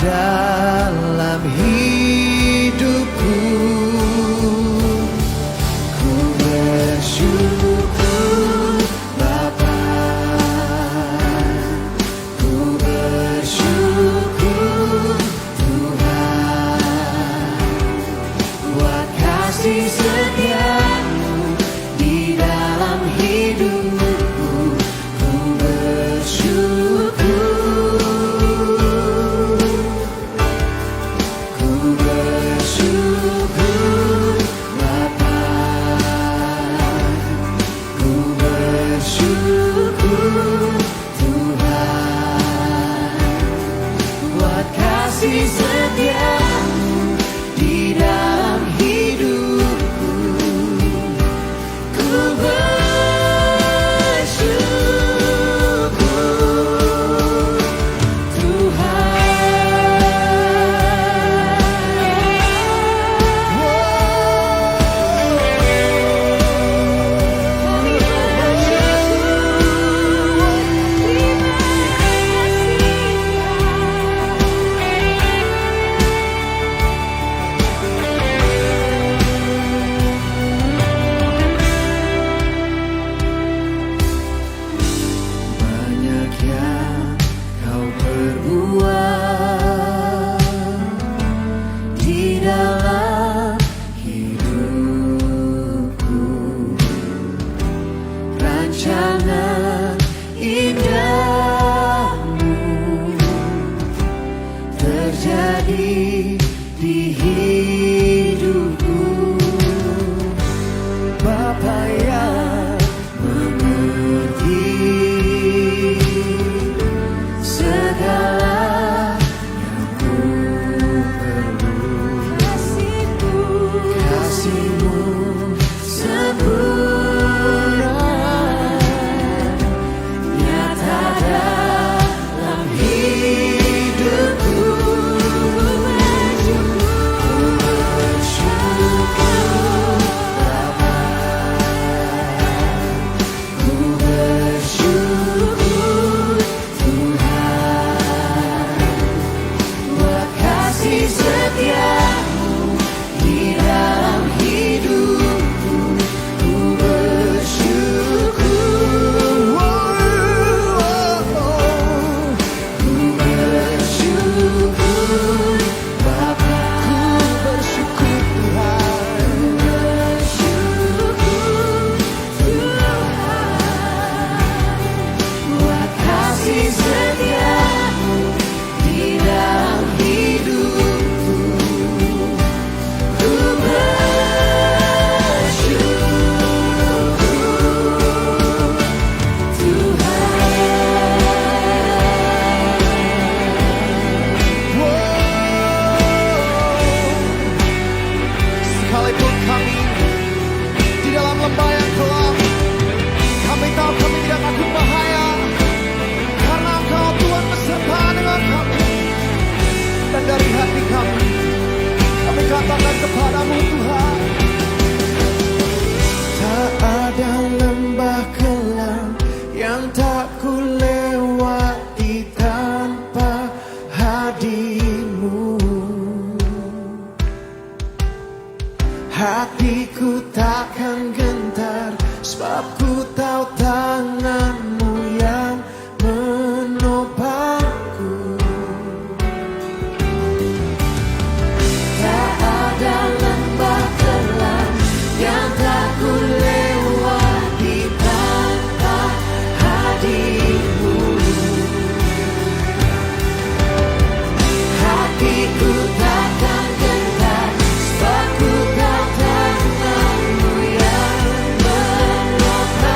dalam hidupku. Ku bersyukur Bapa, ku bersyukur Tuhan, buat kasih setiamu di dalam hidupku. Ku bersyukur, ku bersyukur Bapa, ku bersyukur Tuhan, buat kasih setiamu di dalam hidupku. Ku bersyukur banyak yang kau perbuat di dalam hidupku. Rencana indahmu terjadi di hidupku. Bapa yang mengerti segala yang ku perlu, kasih-Mu sempurna nyata dalam hidupku. Ku bersyukur Bapa, ku bersyukur Tuhan, buat kasih setiamu di dalam hidupku. Ku bersyukur, ku bersyukur Bapa, ku bersyukur Tuhan, ku bersyukur Tuhan, buat kasih setiamu di dalam hidupku. Ku bersyukur Sekalipun kami di dalam lembah yang gelap, kami tahu kami tidak takut bahaya, karena Engkau Tuhan beserta dengan kami. Dan dari hati kami katakan kepadamu Tuhan, tak ada lembah kelam yang tak ku lewati tanpa hadir-Mu. Hatiku takkan gentar, sebab ku tahu tangan-Mu yang menopangku. Tak ada lembah kelam yang tak ku lewati tanpa hadir-Mu. Hatiku takkan gentar, sebab ku tahu tangan-Mu yang menopangku.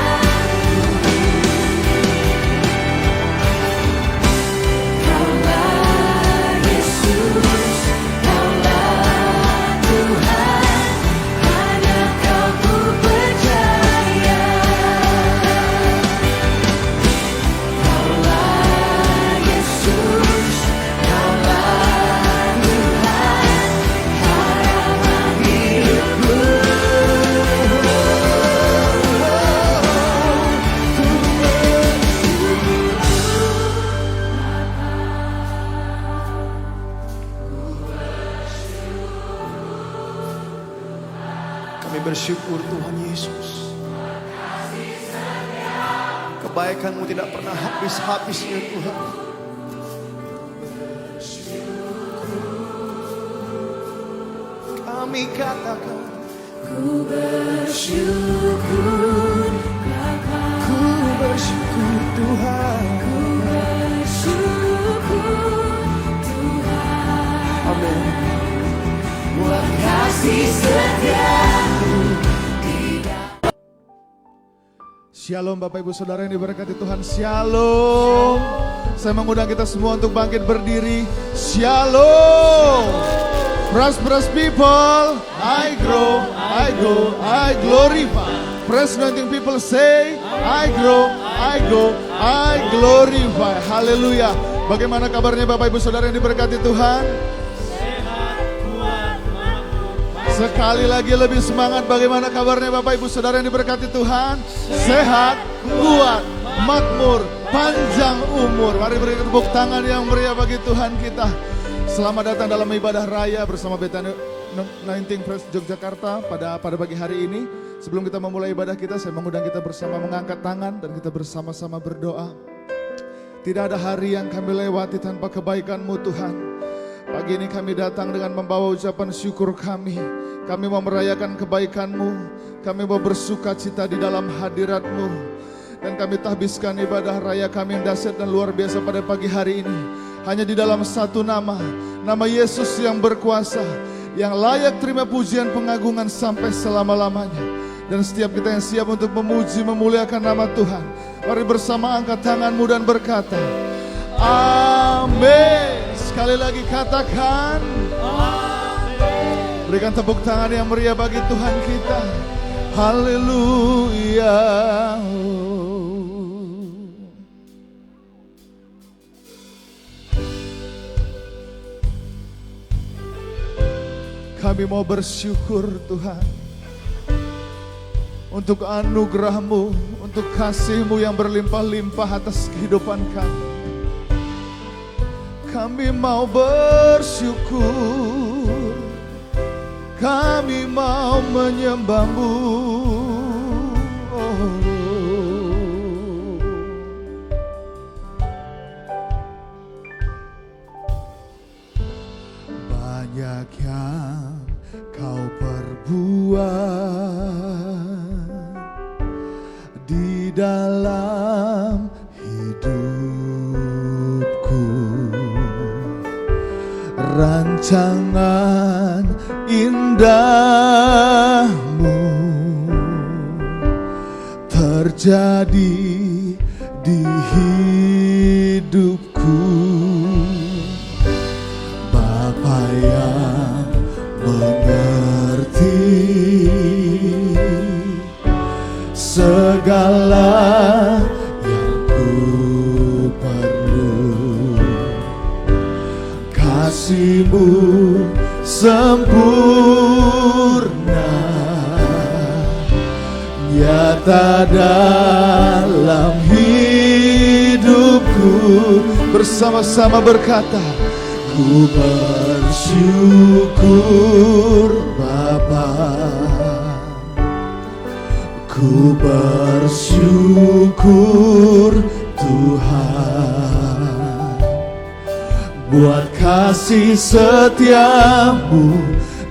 Kami bersyukur Tuhan Yesus. Kebaikan-Mu tidak pernah habis-habisnya Tuhan. Kami katakan Ku bersyukur Bapa, ku bersyukur Tuhan. ku bersyukur Tuhan. Amin. Buat kasih setia-Mu. Shalom Bapak Ibu Saudara yang diberkati Tuhan. Shalom. Saya mengundang kita semua untuk bangkit berdiri. Shalom. Prosperous people, I grow, I go, I glorify. Praise anointing people say, I grow, I go, I glorify. Haleluya. Bagaimana kabarnya Bapak Ibu Saudara yang diberkati Tuhan? Sekali lagi lebih semangat, bagaimana kabarnya Bapak Ibu Saudara yang diberkati Tuhan? Sehat, kuat, makmur, panjang umur. Mari berikan tepuk tangan yang meriah bagi Tuhan kita. Selamat datang dalam ibadah raya bersama Bethany Anointing Praise Yogyakarta pada pagi hari ini. Sebelum kita memulai ibadah kita, saya mengundang kita bersama mengangkat tangan dan kita bersama-sama berdoa. Tidak ada hari yang kami lewati tanpa kebaikan-Mu Tuhan. Pagi ini kami datang dengan membawa ucapan syukur kami. Kami mau merayakan kebaikan-Mu. Kami mau bersuka cita di dalam hadirat-Mu. Dan kami tahbiskan ibadah raya kami yang dahsyat dan luar biasa pada pagi hari ini. Hanya di dalam satu nama. Nama Yesus yang berkuasa. Yang layak terima pujian pengagungan sampai selama-lamanya. Dan setiap kita yang siap untuk memuji, memuliakan nama Tuhan. Mari bersama angkat tanganmu dan berkata, Amin. Sekali lagi katakan Amin. Berikan tepuk tangan yang meriah bagi Tuhan kita. Haleluya. Kami mau bersyukur Tuhan untuk anugerah-Mu, untuk kasih-Mu yang berlimpah-limpah atas kehidupan kami. Kami mau bersyukur, kami mau menyembah-Mu. Banyak yang Kau perbuat di dalam hidupku. Rancangan indahmu terjadi di hidupku. Bapa yang mengerti segala yang ku perlu. Kasih-Mu sempurna nyata dalam hidupku. Bersama-sama berkata, ku bersyukur Bapa, ku bersyukur Tuhan, buat kasih setia-Mu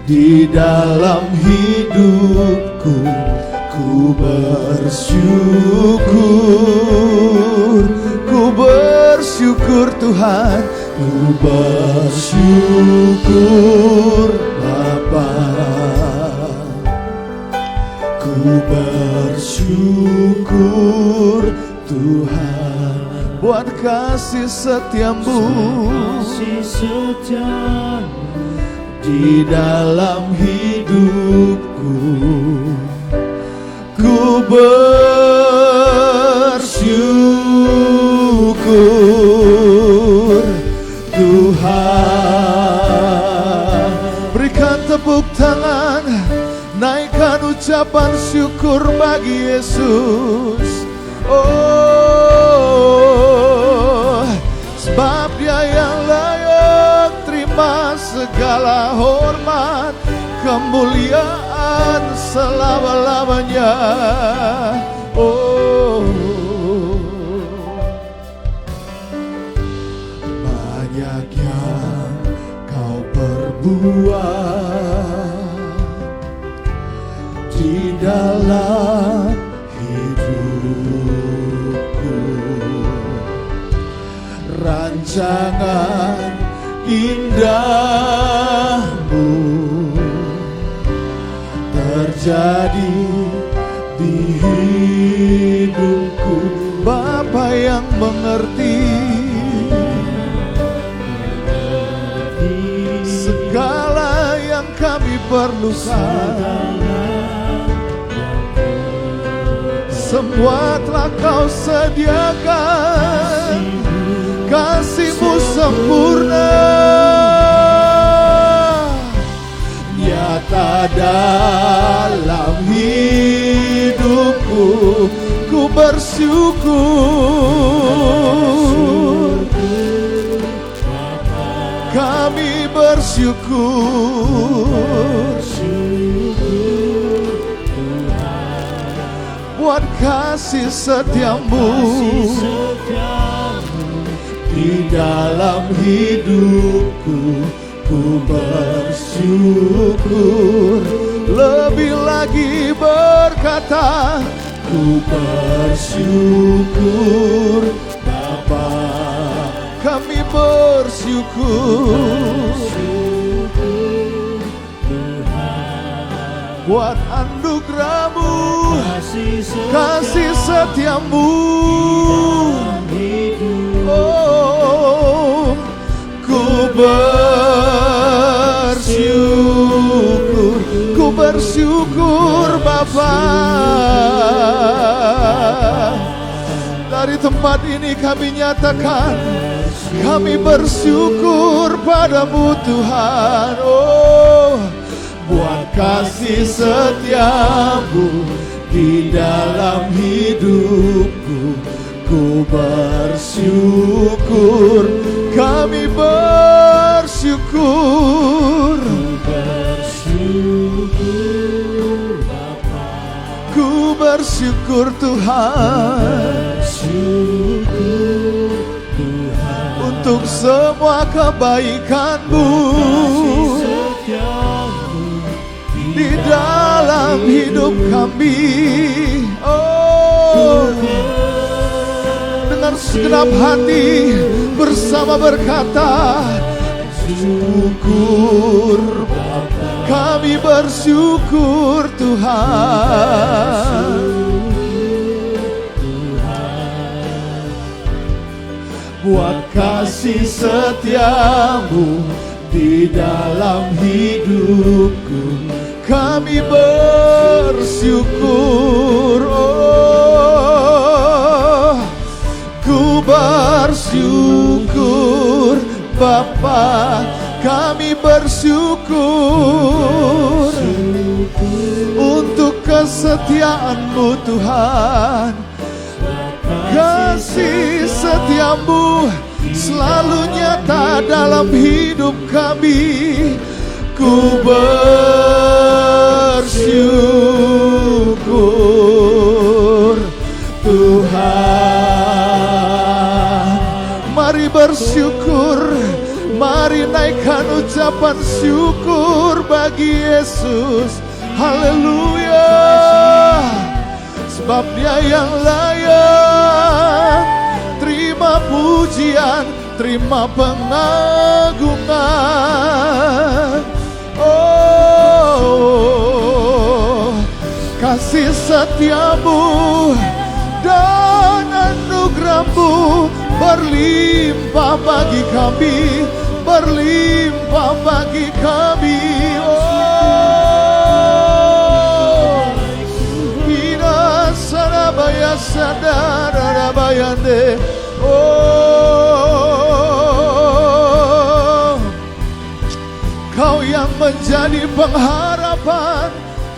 di dalam hidupku. Ku bersyukur Tuhan, ku bersyukur Bapa, ku bersyukur Tuhan, buat kasih setia-Mu di dalam hidupku. Ku bersyukur Tuhan. Berikan tepuk tangan, naikkan ucapan syukur bagi Yesus. Oh, sebab Dia yang layak terima segala hormat, kemuliaan selama-lamanya. Oh, banyak yang kau perbuat di dalam hidupku, rancangan indahmu terjadi di hidupku. Bapa yang mengerti segala yang kami perlukan, semua telah kau sediakan. Kasih-Mu sempurna nyata dalam hidupku. Ku bersyukur, kami bersyukur buat kasih setiamu di dalam hidupku. Ku bersyukur, lebih lagi berkata, ku bersyukur Bapa. Kami bersyukur buat anugerah-Mu, kasih setiamu. Oh, ku bersyukur Bapa. Dari tempat ini kami nyatakan, kami bersyukur padamu Tuhan. Oh, buat kasih setiamu di dalam hidupku. Ku bersyukur, kami bersyukur, ku bersyukur Tuhan, untuk semua kebaikan-Mu di dalam hidup kami. Oh, dengan segenap hati bersama berkata, syukur Bapa. Kami bersyukur Tuhan, buat kasih setiamu di dalam hidupku. Kami bersyukur, oh, ku bersyukur Bapa. Kami bersyukur untuk kesetiaan-Mu Tuhan. Kasih setiamu selalu nyata dalam hidup kami. Ku bersyukur Tuhan. Mari bersyukur, mari naikkan ucapan syukur bagi Yesus. Haleluya, sebab Dia yang layak terima pujian, terima pengagungan. Oh, kasih setiamu dan anugerah-Mu berlimpah bagi kami, berlimpah bagi kami. Oh, Ina Sarabaya Sadara Bayande. Oh, Kau yang menjadi pengharapan,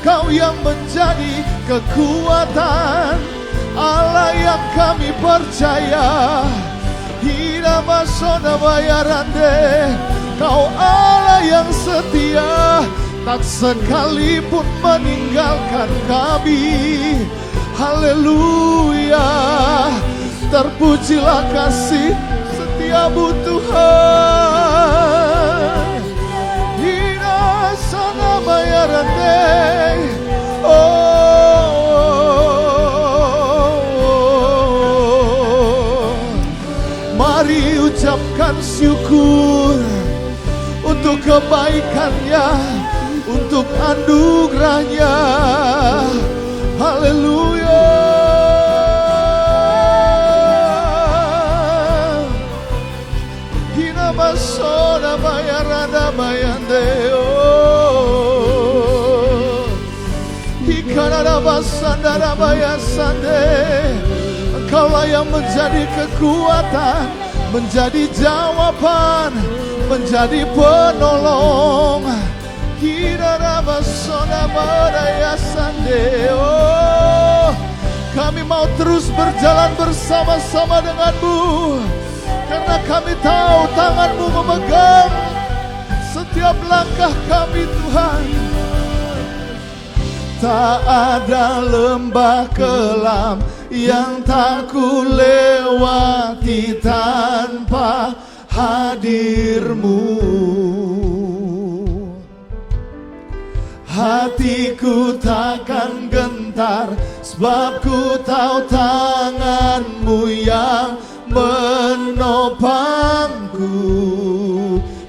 Kau yang menjadi kekuatan, Allah yang kami percaya. Hirabasona bayarande, Kau Allah yang setia, tak sekalipun meninggalkan kami. Haleluya, terpujilah kasih setiamu Tuhan. Hina sana bayarande, mari ucapkan syukur untuk kebaikannya, untuk anugerahnya. Haleluya. Hina masona bayarada bayandeo, hikarada basandara bayasande. Engkaulah yang menjadi kekuatan, menjadi jawaban, menjadi penolong. Kami mau terus berjalan bersama-sama denganmu, karena kami tahu tanganmu memegang setiap langkah kami Tuhan. Tak ada lembah kelam yang tak ku lewati tanpa hadirmu. Hatiku takkan gentar, sebab ku tahu tanganmu yang menopangku.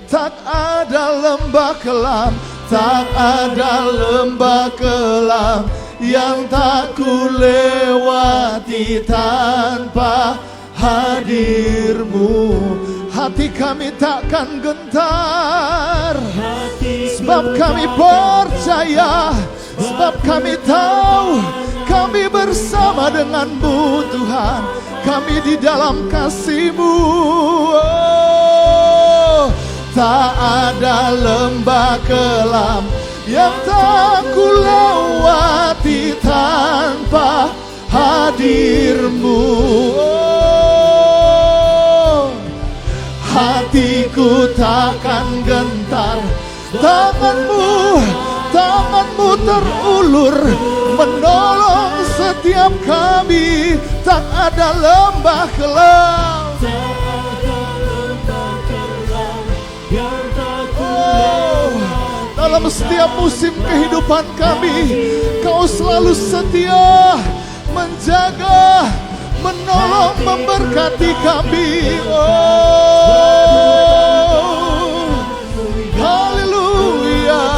Tak ada lembah kelam, tak ada lembah kelam yang tak ku lewati tanpa hadirmu. Hati kami takkan gentar, sebab kami percaya, sebab kami tahu kami bersama denganmu Tuhan. Kami di dalam kasih-Mu. Tak ada lembah kelam yang tak ku lewati tanpa hadir-Mu. Hatiku takkan gentar, tanganmu terulur menolong setiap kami. Tak ada lembah kelam, dalam setiap musim kehidupan kami, Kau selalu setia, menjaga, menolong, memberkati kami. Haleluya.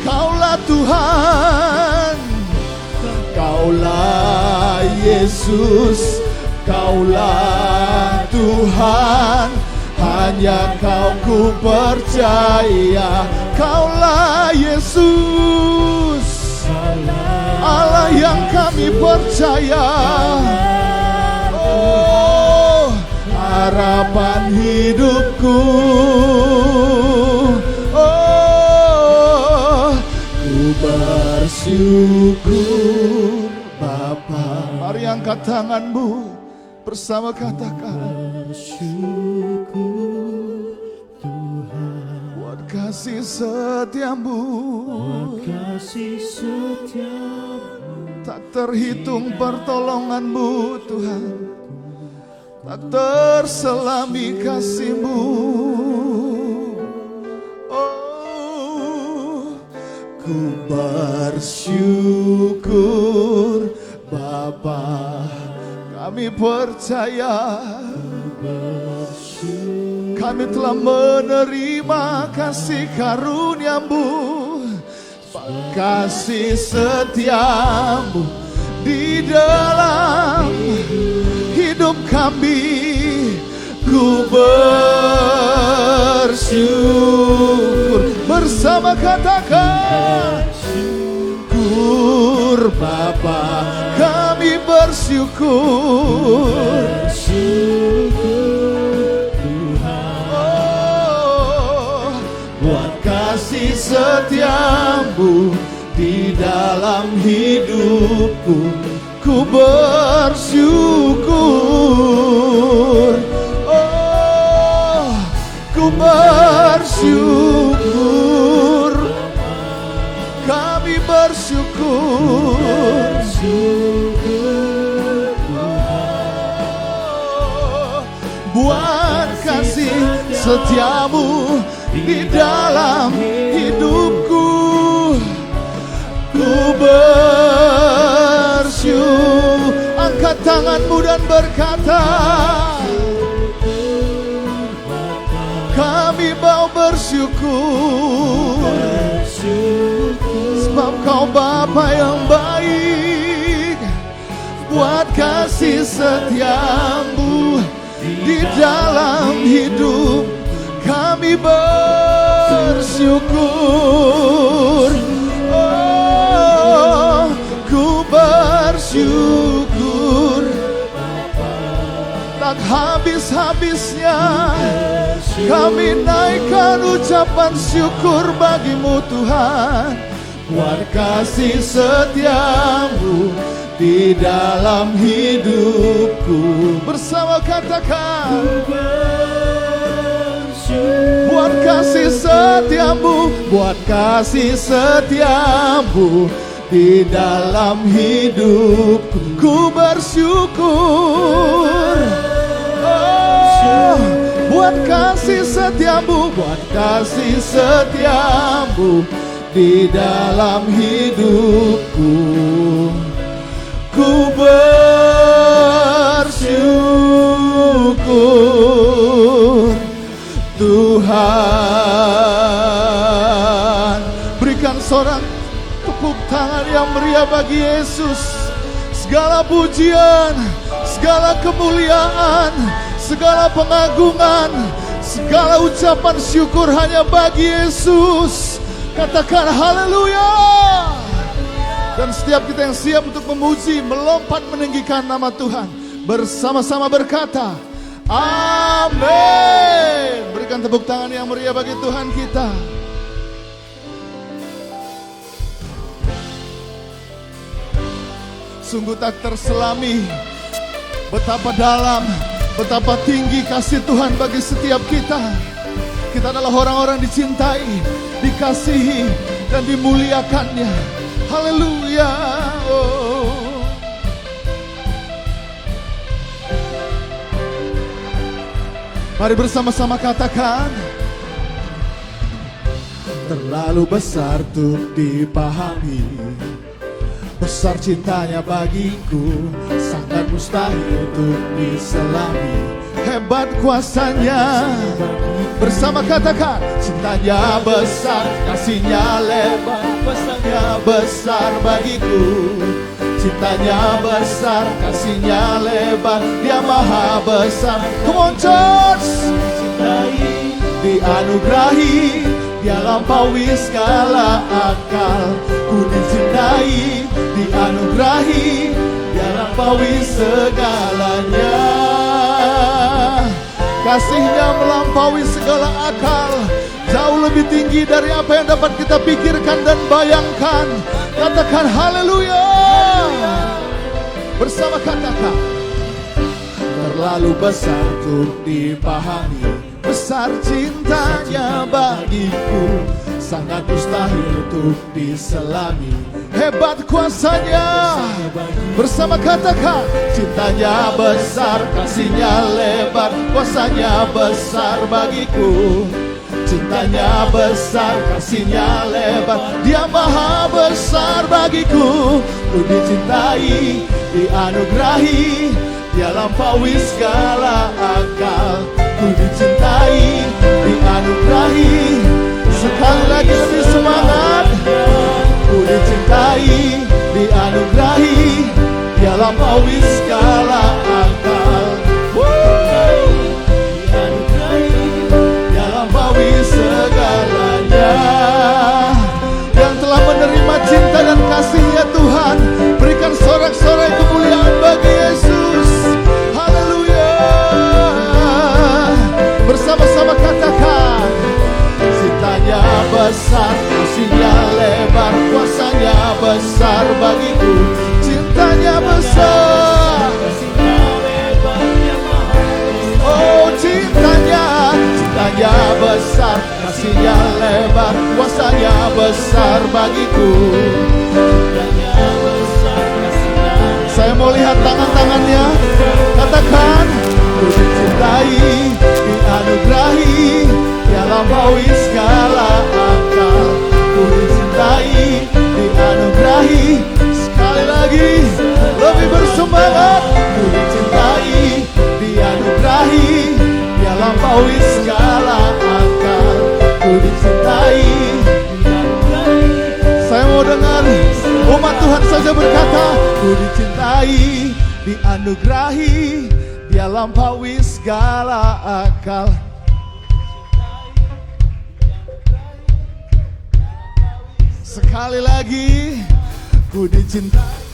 Kaulah Tuhan, Kaulah Yesus, Kaulah Tuhan. Hanya Kau ku percaya. Kaulah Yesus, Allah yang kami percaya. Oh, harapan hidupku. Oh, ku bersyukur Bapa. Mari angkat tanganmu bersama, katakan bersyukur Tuhan, buat kasih setiamu, tak terhitung pertolonganmu Tuhan, tak terselami kasih-Mu. Oh, ku bersyukur Bapa. Kami percaya, kami telah menerima kasih karunia-Mu, kasih setia-Mu di dalam hidup kami. Ku bersyukur bersama, katakan syukur Bapa. Kami bersyukur, oh, buat kasih setia-Mu di dalam hidupku. Ku bersyukur, oh, ku bersyukur. bersyukur. Buat kasih setiamu di dalam hidupku. Ku bersyukur. Angkat tanganmu dan berkata, kami mau bersyukur, sebab Kau Bapa yang baik. Buat kasih setiamu di dalam hidup kami bersyukur. Oh, ku bersyukur tak habis-habisnya. Kami naikkan ucapan syukur bagi-Mu Tuhan. Buat kasih setiamu di dalam hidupku. Bersama katakan, buat kasih setiamu, buat kasih setiamu di dalam hidupku. Ku bersyukur. Oh, buat kasih setiamu, buat kasih setiamu di dalam hidupku. Ku bersyukur Tuhan. Berikan seorang tepuk tangan yang meriah bagi Yesus. Segala pujian, segala kemuliaan, segala pengagungan, segala ucapan syukur hanya bagi Yesus. Katakan haleluya. Dan setiap kita yang siap untuk memuji, melompat meninggikan nama Tuhan, bersama-sama berkata, amin. Berikan tepuk tangan yang meriah bagi Tuhan kita. Sungguh tak terselami betapa dalam, betapa tinggi kasih Tuhan bagi setiap kita. Kita adalah orang-orang dicintai, dikasihi, dan dimuliakannya. Haleluya. Oh. Mari bersama-sama katakan, terlalu besar untuk dipahami, besar cintanya bagiku, sangat mustahil untuk diselami. Hebat kuasanya, bersama katakan, cintanya besar, kasihnya lebar, kuasanya besar bagiku. Cintanya besar, kasihnya lebar, Dia maha besar. Come on church. Cintai, dianugerahi, Dia lampaui segala akal. Ku dicintai, dianugerahi, Dia lampaui segalanya. Kasihnya melampaui segala akal, jauh lebih tinggi dari apa yang dapat kita pikirkan dan bayangkan. Katakan haleluya. Bersama katakan, terlalu besar untuk dipahami, besar cintanya bagiku, sangat mustahil untuk diselami. Hebat kuasanya, bersama katakan, cintanya besar, kasihnya lebar, kuasanya besar bagiku. Cintanya besar, kasihnya lebar, Dia maha besar bagiku. Ku dicintai, dianugerahi, Dia lampaui segala akal. Ku dicintai, dianugerahi. Sekali lagi lebih semangat. Ku dicintai, dianugerahi, Dia lampaui segala akal. Dia lampaui segalanya. Yang telah menerima cinta dan kasih-Nya Tuhan, berikan sorak-sorai kemuliaan bagi Yesus. Haleluya. Bersama-sama katakan, cintanya besar, kasihnya lebar, kuasanya besar bagiku. Cintanya besar, kasihnya lebar, Dia maha besar. Oh cintanya besar, kasihnya lebar, kuasanya besar bagiku. tangan-tangannya. Katakan, ku dicintai, dianugerahi, Dia lampaui segala akal. Ku dicintai, dianugerahi. Sekali lagi, lebih bersemangat. Ku dicintai, dianugerahi, Dia lampaui segala akal. Ku dicintai, dianugerahi. Saya mau dengar umat Tuhan saja berkata, ku dicintai, dianugerahi, Dia lampaui segala akal. Sekali lagi, ku dicintai.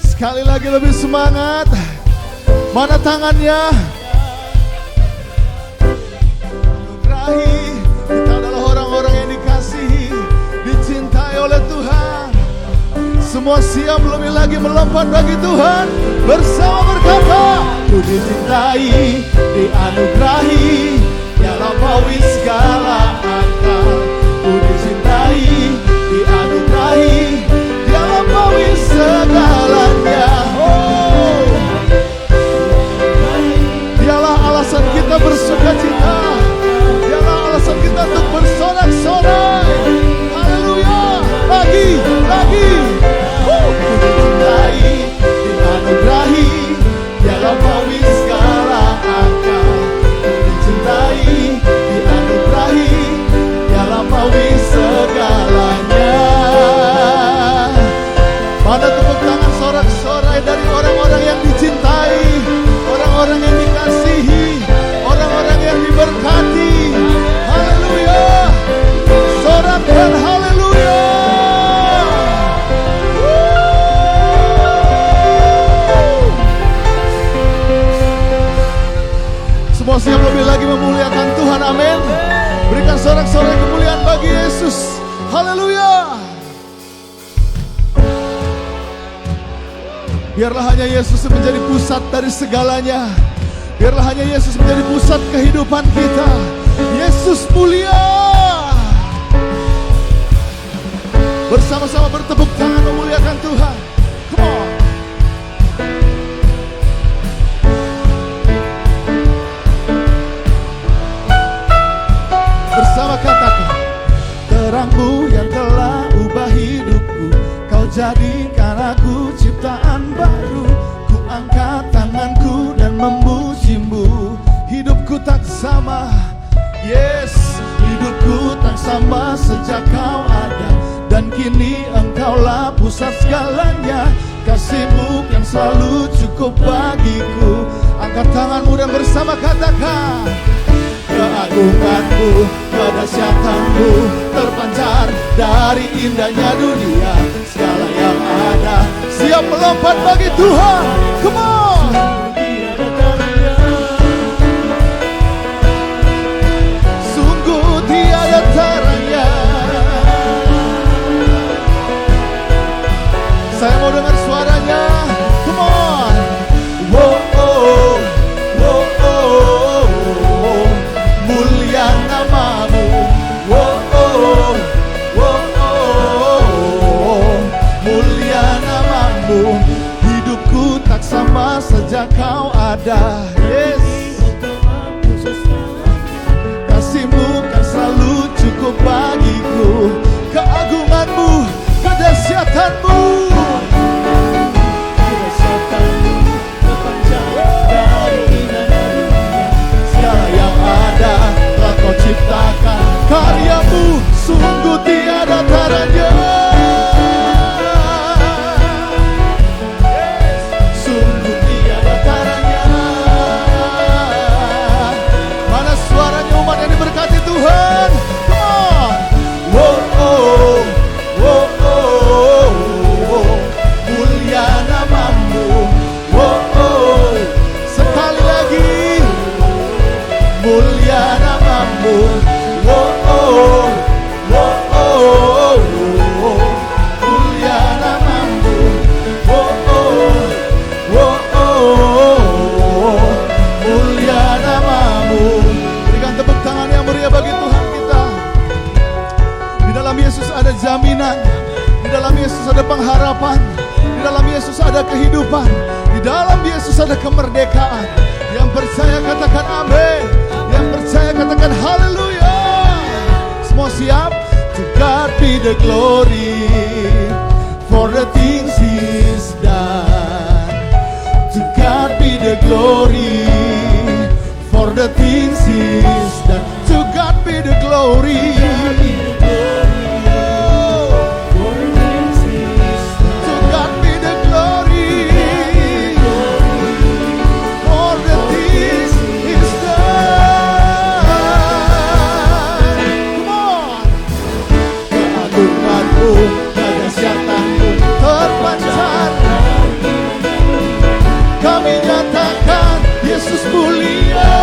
Sekali lagi lebih semangat. Mana tangannya? Anugerahi, kita adalah orang-orang yang dikasihi, dicintai oleh Tuhan. Semua siap lebih lagi melompat bagi Tuhan. Bersama berkata, ku dicintai, dianugerahi, Dia lampaui segala akal. Ku dicintai, dianugerahi, Dia lampaui segalanya. Oh, Dialah alasan kita bersuka cita. Dialah alasan kita untuk bersorak-sorai. Haleluya. Lagi. Ku dicintai, dianugerahi, Dia lampaui segala akal. Ku dicintai, dianugerahi, Dia lampaui segalanya. Pada tepuk tangan sorak-sorai dari orang-orang yang dicintai, orang-orang yang dikasihi, orang-orang yang diberkati. Haleluya. Sorakkan haleluya. Semua siap lebih lagi memuliakan Tuhan, amin. Berikan sorak-sorai kemuliaan bagi Yesus. Haleluya. Biarlah hanya Yesus menjadi pusat dari segalanya. Biarlah hanya Yesus menjadi pusat kehidupan kita. Yesus mulia. Bersama-sama bertepuk tangan memuliakan Tuhan. Come on. Bersama katakan, terangmu yang telah ubah hidupku, Kau jadikan aku ciptaan baru. Ku angkat tanganku dan memuji-Mu. Hidupku tak sama, yes, hidupku tak sama sejak Kau ada. Dan kini Engkaulah pusat segalanya. Kasih-Mu yang selalu cukup bagiku. Angkat tanganmu dan bersama katakan, keagungan-Mu, kedahsyatan-Mu terpancar dari indahnya dunia. Segala yang ada siap melompat bagi Tuhan. Come on. Sungguh tiada taranya. Saya mau dengar suaranya. Come on. Wow, oh, wow, oh, mulia nama-Mu. Wow, oh, wow, oh, mulia nama-Mu. Hidupku tak sama sejak Kau ada. Yes. Kasih-Mu kan selalu cukup bagiku. Keagungan-Mu, kedahsyatan-Mu. Segala yang ada telah Kau ciptakan. Karya-Mu sungguh tiada taranya. Sungguh tiada taranya. Mana suaranya umat yang diberkati Tuhan? Come on. Wow, oh, wow, oh, oh, mulia nama-Mu. Wow, oh, sekali lagi, mulia nama-Mu. Wow, oh, wow, oh, oh, mulia nama-Mu. Wow, oh, wow, oh, mulia nama-Mu. Berikan tepuk tangan yang meriah bagi Tuhan kita. kehidupan. Di dalam Yesus ada kemerdekaan. Yang percaya katakan amin. Yang percaya katakan haleluya. Semua siap? To God be the glory for the things He's done. To God be the glory for the things He's done. To God be the glory. Kedahsyatanmu terpancar. Kami nyatakan Yesus mulia.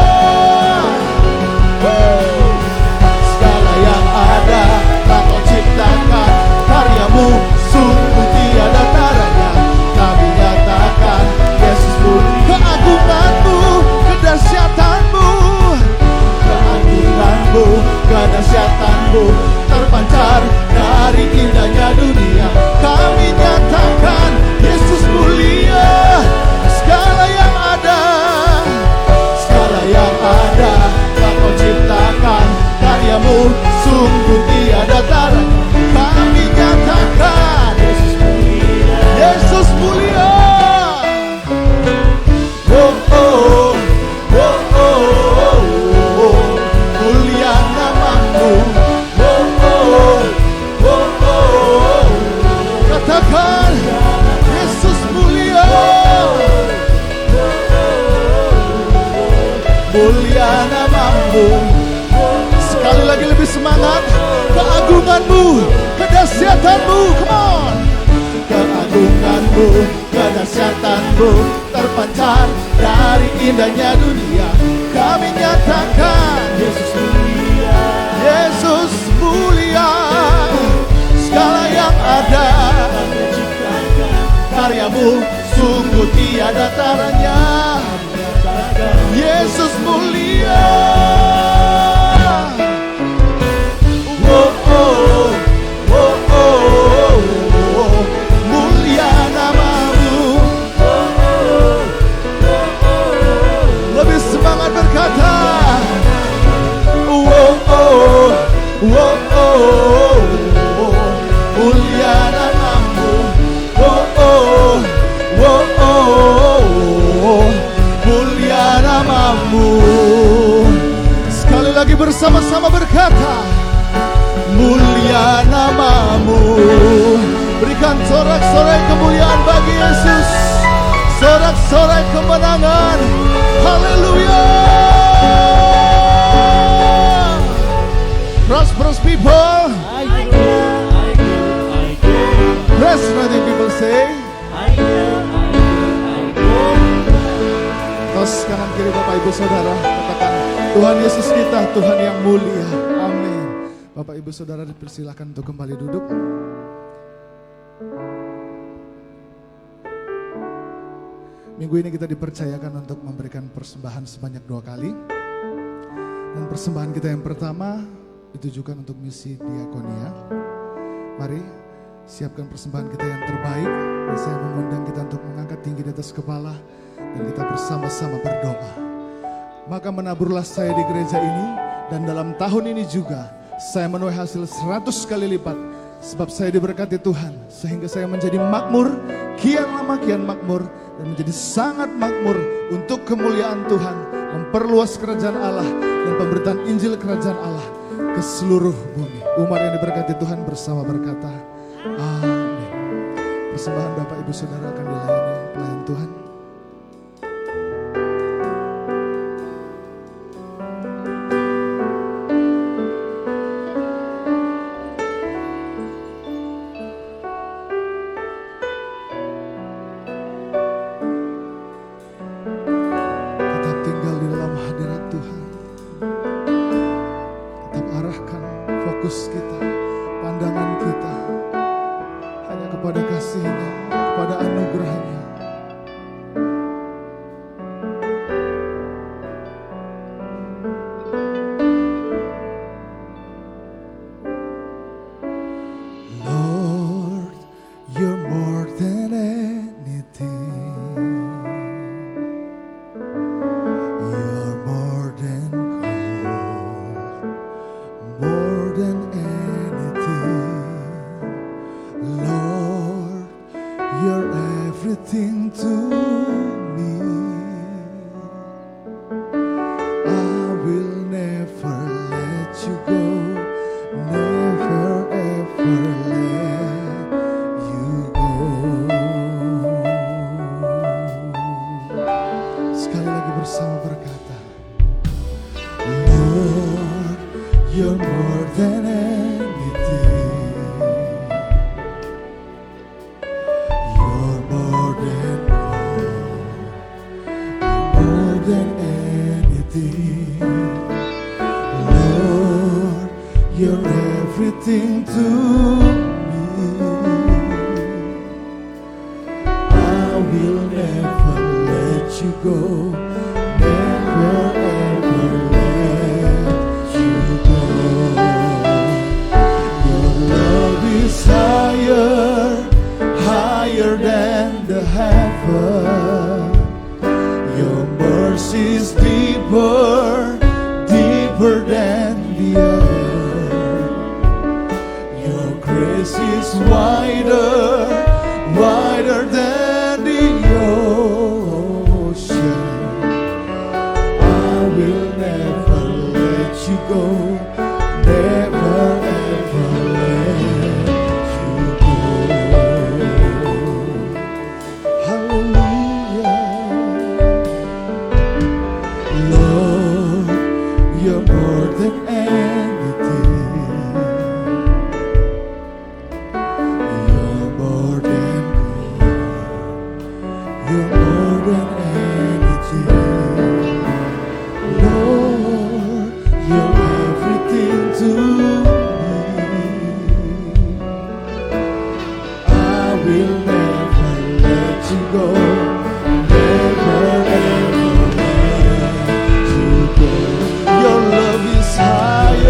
Segala yang ada telah Kau ciptakan, karyamu sungguh tiada taranya. Kami nyatakan Yesus mulia. Keagunganmu, kedahsyatanmu, keagunganmu, kedahsyatanmu terpancar dari indahnya dunia. Kami nyatakan Yesus mulia. Segala yang ada telah Kau ciptakan, karyamu sungguh tiada taranya. Kami nyatakan Yesus mulia. Yesus mulia. Oh, oh, oh, oh, oh. Mulia namamu. Katakan Yesus mulia. Mulia namamu. Sekali lagi lebih semangat. Keagunganmu, kedahsyatanmu. Come on. Keagunganmu, kedahsyatanmu terpancar dari indahnya dunia. Kami nyatakan Yesus mulia. Yesus mulia. Segala yang ada karyamu sungguh tiada taranya. Yesus mulia. Oh, oh, oh, oh, oh. Mulia namamu. Lebih semangat berkata. Oh, oh, oh, oh. Mulia namamu. Oh, oh, oh, oh. Mulia namamu. Sekali lagi bersama-sama berkata, mulia namamu. Berikan sorak-sorai kemuliaan bagi Yesus. Sorak-sorai kemenangan. Haleluya. Prosperous people. Resonating people say. Tos kanan kiri Bapak Ibu Saudara, katakan Tuhan Yesus kita, Tuhan yang mulia. Amin. Bapak Ibu Saudara dipersilakan untuk kembali duduk. Minggu ini kita dipercayakan untuk memberikan persembahan sebanyak 2 kali. Dan persembahan kita yang pertama ditujukan untuk misi diakonia. Mari siapkan persembahan kita yang terbaik. Dan saya mengundang kita untuk mengangkat tinggi di atas kepala. Dan kita bersama-sama berdoa. Maka menaburlah saya di gereja ini. Dan dalam tahun ini juga saya menuai hasil 100 kali lipat. Sebab saya diberkati Tuhan. Sehingga saya menjadi makmur. Kian lama kian makmur. Dan menjadi sangat makmur untuk kemuliaan Tuhan. Memperluas kerajaan Allah. Dan pemberitaan Injil kerajaan Allah ke seluruh bumi. Umat yang diberkati Tuhan bersama berkata amin. Persembahan Bapak Ibu Saudara akan dilayani pelayan Tuhan. Tetap tinggal di dalam hadirat Tuhan. Tetap arahkan fokus kita, pandangan kita hanya kepada kasih-Nya, kepada anugerah-Nya. You're more than anything. You're more than gold. You're more than anything. Lord, you're everything to me. I will never let you go. Never ever let you go. Your love is higher, higher than the heaven. Your mercy is deeper, deeper than the earth. Your grace is wider, wider than the ocean. I will never let you go, never ever let you go. Hallelujah. Lord, you're more than anything. You're more than gold. You're more than anything. Lord, you're everything to me. I will never let you go. Never ever let you go. Your love is higher.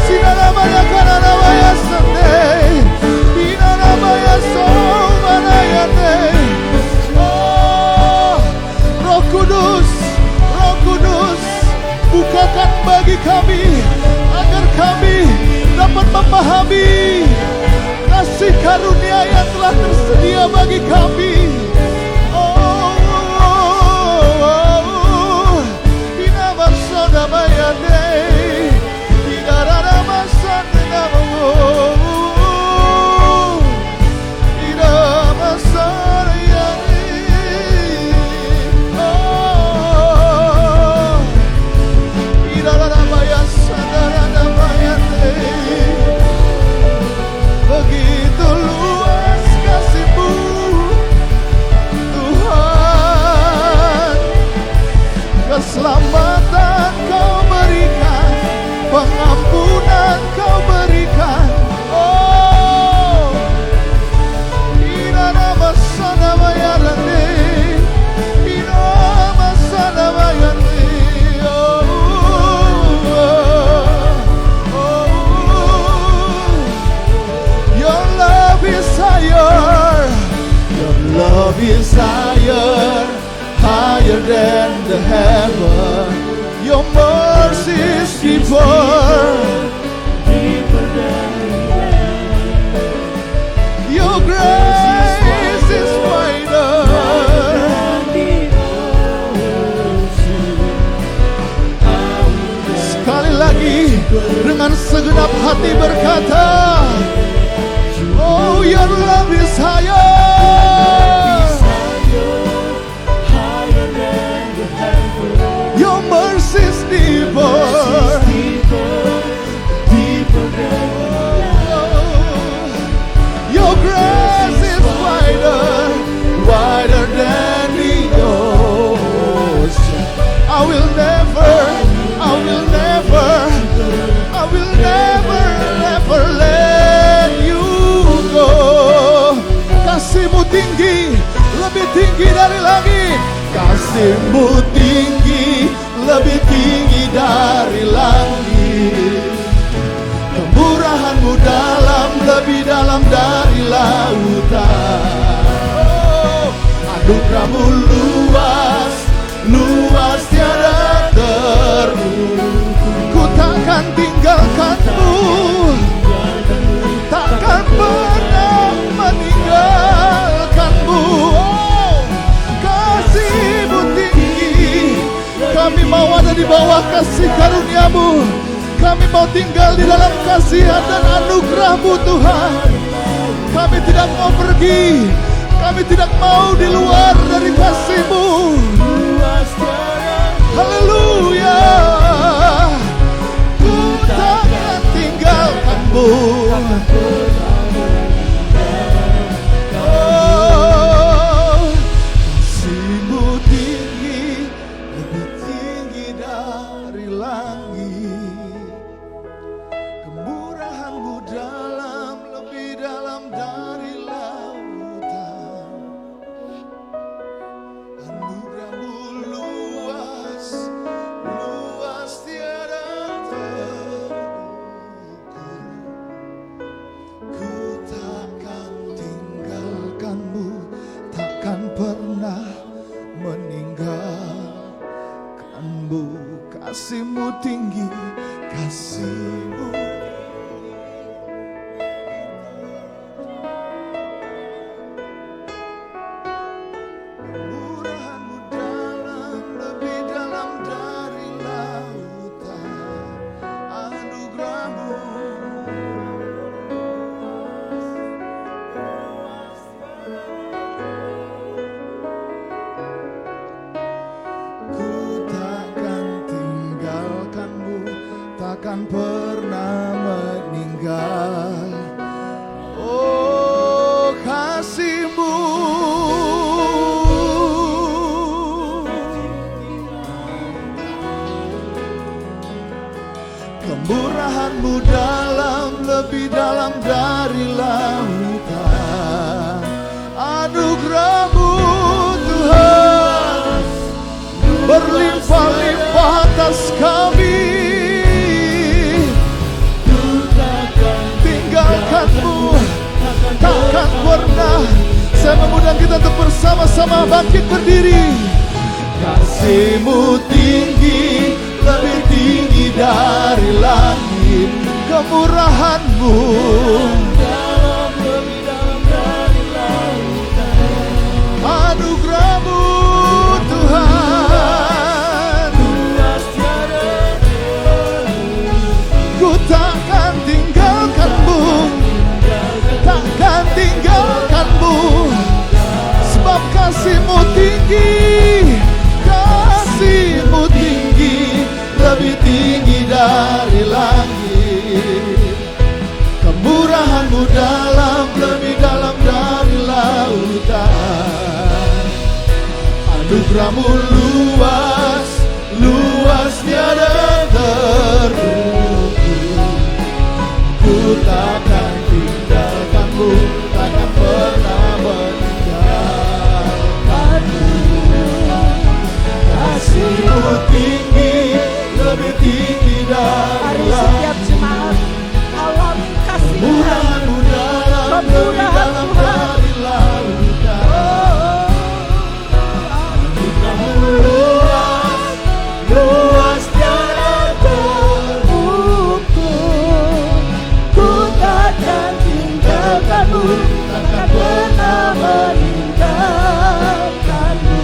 Sinanamaya Karanamaya Sande, Inanamaya Somanayane. Oh, Roh Kudus, Roh Kudus, bukakan bagi kami agar kami dapat memahami kasih karunia yang telah tersedia bagi kami. Begitu luas kasih-Mu Tuhan, keselamatan Kau berikan, pengampunan Kau berikan. Oh, Irama sana bayarane, Irama sana bayarane. Your love is higher, your love is higher, higher than the heaven. Your mercy is deeper, deeper than the heaven. Your grace is wider. Sekali lagi dengan segenap hati berkata, oh, your love is higher, higher than the heaven. Your mercy is deeper, deeper than the heaven. Your grace is wider, wider than the ocean. I will never, I will never, I will never, never let you go. Kasih-Mu tinggi, lebih tinggi dari langit. Kasih-Mu tinggi, lebih tinggi dari langit. Kemurahan-Mu dalam, lebih dalam dari lautan. Oh, anugerah-Mu luas, luas tiada terukur. Ku takkan tinggalkan-Mu, takkan pernah meninggalkan-Mu. Oh, kasih-Mu tinggi, kami mau ada di bawah kasih karunia-Mu. Kami mau tinggal di dalam kasihan dan anugerah-Mu Tuhan. Kami tidak mau pergi, kami tidak mau di luar dari kasih-Mu. Haleluya, ku takkan tinggalkan-Mu. Oh, kasih-Mu tinggi, lebih tinggi dari langit. Kemurahan-Mu dalam, lebih dalam dari lautan. Anugerah-Mu luas, luas tiada terukur. Ku takkan tinggalkan-Mu, takkan pernah meninggalkan-Mu. Kasih-Mu tinggi, kasih-Mu. Kemurahan-Mu dalam, lebih dalam dari lautan. Anugerah-Mu ku takkan tinggalkan-Mu, takkan pernah meninggal. Oh, kasih-Mu. Kemurahan-Mu dalam, lebih dalam dari lautan. Anugerah-Mu Tuhan berlimpah-limpah atas kami. sama-sama bangkit berdiri. Kasih-Mu tinggi, lebih tinggi dari langit. Kemurahan-Mu dalam, lebih dalam dari lautan. Anugerah-Mu Tuhan, luas tiada temu. Ku takkan tinggalkan-Mu, takkan tinggalkan-Mu, sebab kasih-Mu tinggi, kasih-Mu tinggi, lebih tinggi dari langit. Kemurahan-Mu dalam, lebih dalam dari lautan. Anugerah-Mu luas, luas tiada terukur. Ku takkan tinggalkan-Mu, takkan pernah meninggalkan-Mu. Kasih-Mu tinggi, lebih tinggi dari Setiap jemaat alami kasih Tuhan. Kemurahan-Mu dalam, lebih dalam dari lautan. Anugerah-Mu luas, luas tiada terukur. Ku takkan tinggalkan-Mu, takkan pernah meninggalkan-Mu.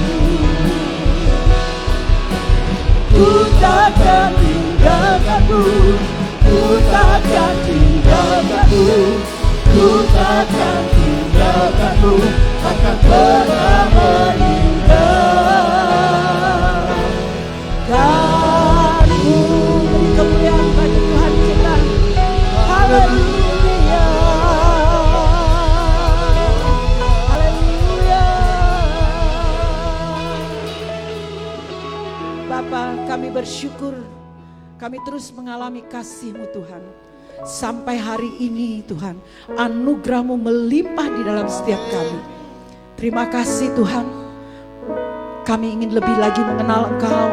Ku takkan tinggalkan-Mu, ku takkan tinggalkan-Mu, ku takkan tinggalkan-Mu, takkan pernah meninggalkan-Mu. Beri kemuliaan bagi Tuhan kita. Haleluya. Haleluya. Bapa, kami bersyukur kami terus mengalami kasih-Mu Tuhan. Sampai hari ini Tuhan, anugerah-Mu melimpah di dalam setiap kami. Terima kasih Tuhan. Kami ingin lebih lagi mengenal Engkau,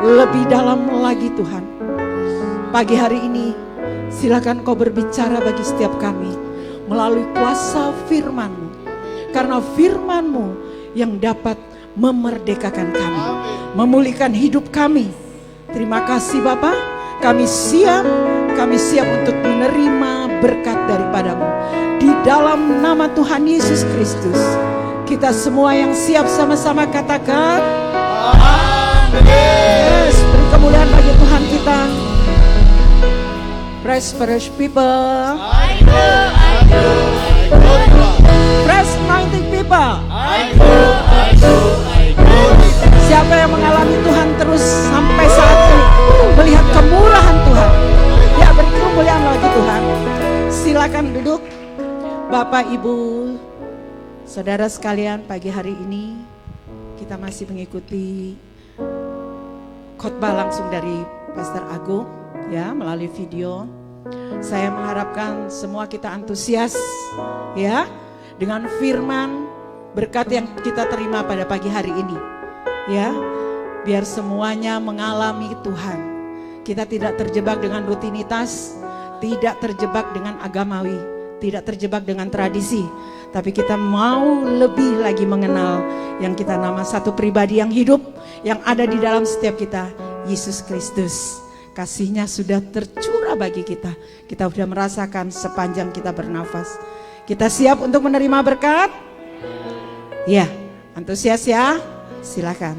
lebih dalam lagi Tuhan. Pagi hari ini, silakan Kau berbicara bagi setiap kami melalui kuasa firman-Mu. Karena firman-Mu yang dapat memerdekakan kami, memulihkan hidup kami. Terima kasih Bapa, kami siap untuk menerima berkat daripada-Mu. Di dalam nama Tuhan Yesus Kristus, kita semua yang siap sama-sama katakan amin. Yes, beri kemuliaan bagi Tuhan kita. Praise fresh people. I do. Praise anointing people. I do. Siapa yang mengalami Tuhan terus sampai saat ini, melihat kemurahan Tuhan, ya beri kemuliaan lagi Tuhan. Silakan duduk. Bapak, Ibu, saudara sekalian, pagi hari ini kita masih mengikuti khotbah langsung dari Pastor Agung ya, melalui video. Saya mengharapkan semua kita antusias ya dengan firman berkat yang kita terima pada pagi hari ini. Ya, biar semuanya mengalami Tuhan. Kita tidak terjebak dengan rutinitas, tidak terjebak dengan agamawi, tidak terjebak dengan tradisi, tapi kita mau lebih lagi mengenal yang kita nama satu pribadi yang hidup, yang ada di dalam setiap kita, Yesus Kristus. Kasih-Nya sudah tercurah bagi kita. Kita sudah merasakan sepanjang kita bernafas. Kita siap untuk menerima berkat? Ya, antusias ya. Silakan.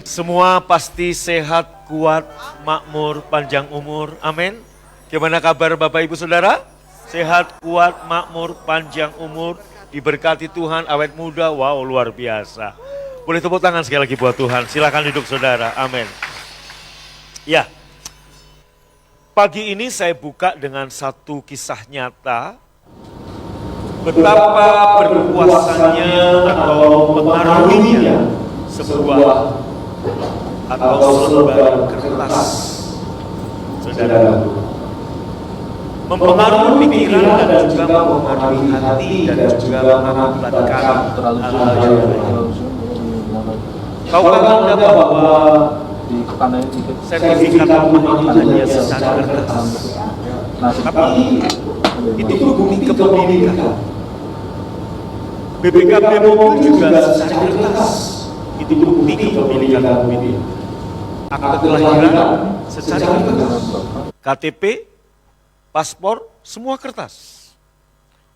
Semua pasti sehat, kuat, makmur, panjang umur. Amin. Gimana kabar Bapak Ibu Saudara? Sehat, kuat, makmur, panjang umur, diberkati Tuhan, awet muda. Wow, luar biasa. Boleh tepuk tangan sekali lagi buat Tuhan. Silakan duduk Saudara. Amin. Ya. Pagi ini saya buka dengan satu kisah nyata. Betapa berkuasanya atau pengaruhnya sebuah atau selembar kertas, saudara, mempengaruhi pikiran dan juga mempengaruhi hati dan juga mengakibatkan hal-hal yang lain. Tahukah Anda bahwa sertifikat rumah itu hanya sisa kertas, tapi itu bukti kepemilikan. BPKB mobil juga secara kertas. Itu bukti kepemilikan mobil ini. Akte kelahiran secara kertas. KTP, paspor, semua kertas.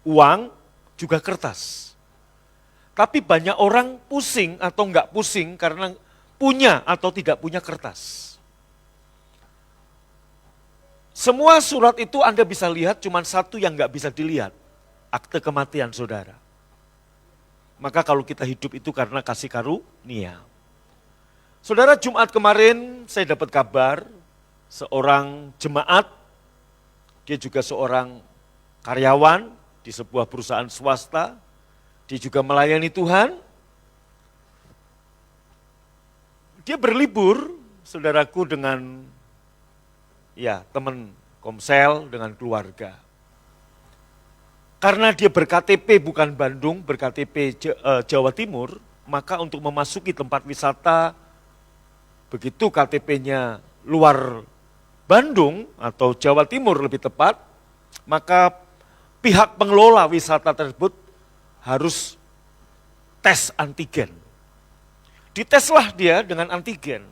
Uang juga kertas. Tapi banyak orang pusing atau enggak pusing karena punya atau tidak punya kertas. Semua surat itu Anda bisa lihat, cuma satu yang enggak bisa dilihat. Akte kematian saudara. Maka kalau kita hidup itu karena kasih karunia. Saudara, Jumat kemarin saya dapat kabar seorang jemaat, dia juga seorang karyawan di sebuah perusahaan swasta, dia juga melayani Tuhan. Dia berlibur, saudaraku, dengan teman komsel, dengan keluarga. Karena dia berKTP bukan Bandung, berKTP Jawa Timur, maka untuk memasuki tempat wisata, begitu KTP-nya luar Bandung atau Jawa Timur lebih tepat, maka pihak pengelola wisata tersebut harus tes antigen. Diteslah dia dengan antigen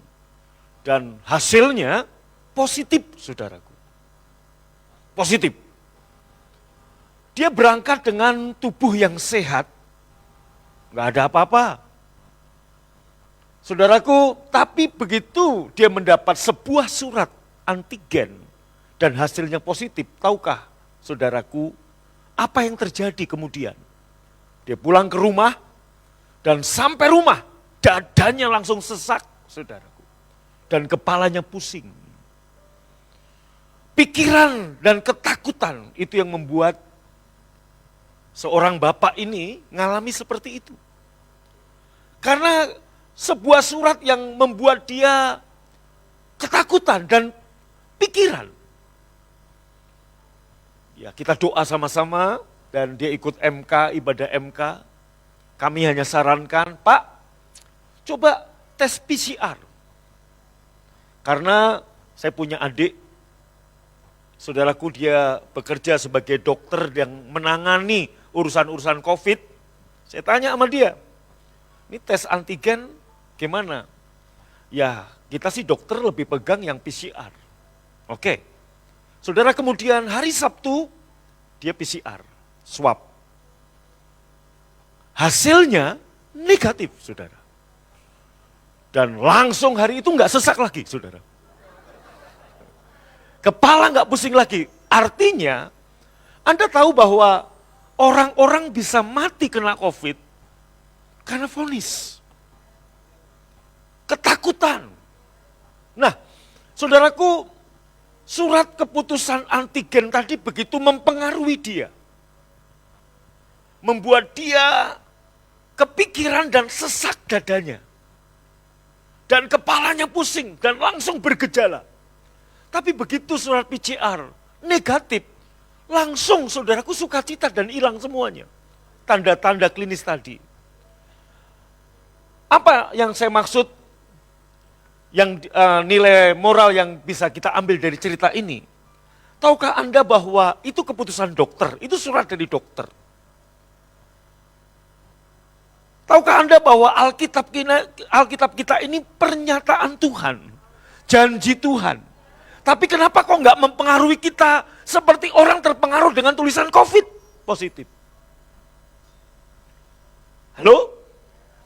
dan hasilnya positif, saudaraku. Positif. Dia berangkat dengan tubuh yang sehat, nggak ada apa-apa. Saudaraku, tapi begitu dia mendapat sebuah surat antigen dan hasilnya positif, tahukah saudaraku apa yang terjadi kemudian? Dia pulang ke rumah dan sampai rumah dadanya langsung sesak, saudaraku. Dan kepalanya pusing. Pikiran dan ketakutan itu yang membuat seorang bapak ini ngalami seperti itu. Karena sebuah surat yang membuat dia ketakutan dan pikiran. Ya, kita doa sama-sama dan dia ikut MK, ibadah MK. Kami hanya sarankan, Pak, coba tes PCR. Karena saya punya adik, saudaraku, dia bekerja sebagai dokter yang menangani urusan-urusan COVID. Saya tanya sama dia, ini tes antigen gimana? Ya, kita sih dokter lebih pegang yang PCR. Oke. Saudara, kemudian hari Sabtu dia PCR, swab. Hasilnya negatif, saudara. Dan langsung hari itu nggak sesak lagi, saudara. Kepala nggak pusing lagi. Artinya, Anda tahu bahwa orang-orang bisa mati kena COVID karena vonis. Ketakutan. Nah, saudaraku, surat keputusan antigen tadi begitu mempengaruhi dia. Membuat dia kepikiran dan sesak dadanya. Dan kepalanya pusing dan langsung bergejala. Tapi begitu surat PCR negatif, langsung saudaraku sukacita dan hilang semuanya. Tanda-tanda klinis tadi. Apa yang saya maksud, yang nilai moral yang bisa kita ambil dari cerita ini? Tahukah Anda bahwa itu keputusan dokter, itu surat dari dokter. Tahukah Anda bahwa Alkitab kita ini pernyataan Tuhan, janji Tuhan. Tapi kenapa kok nggak mempengaruhi kita seperti orang terpengaruh dengan tulisan COVID positif? Halo?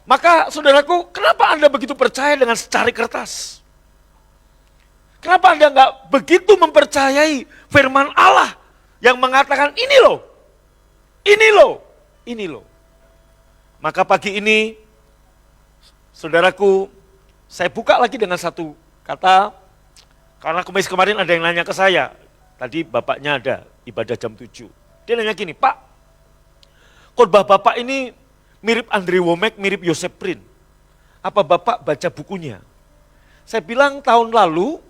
Maka saudaraku, kenapa Anda begitu percaya dengan secari kertas? Kenapa Anda nggak begitu mempercayai firman Allah yang mengatakan ini loh, ini loh, ini loh. Maka pagi ini, saudaraku, saya buka lagi dengan satu kata, karena kemarin ada yang nanya ke saya, tadi bapaknya ada ibadah jam 7. Dia nanya gini, Pak, khotbah Bapak ini mirip Andre Womack, mirip Yosef Prin. Apa Bapak baca bukunya? Saya bilang tahun lalu,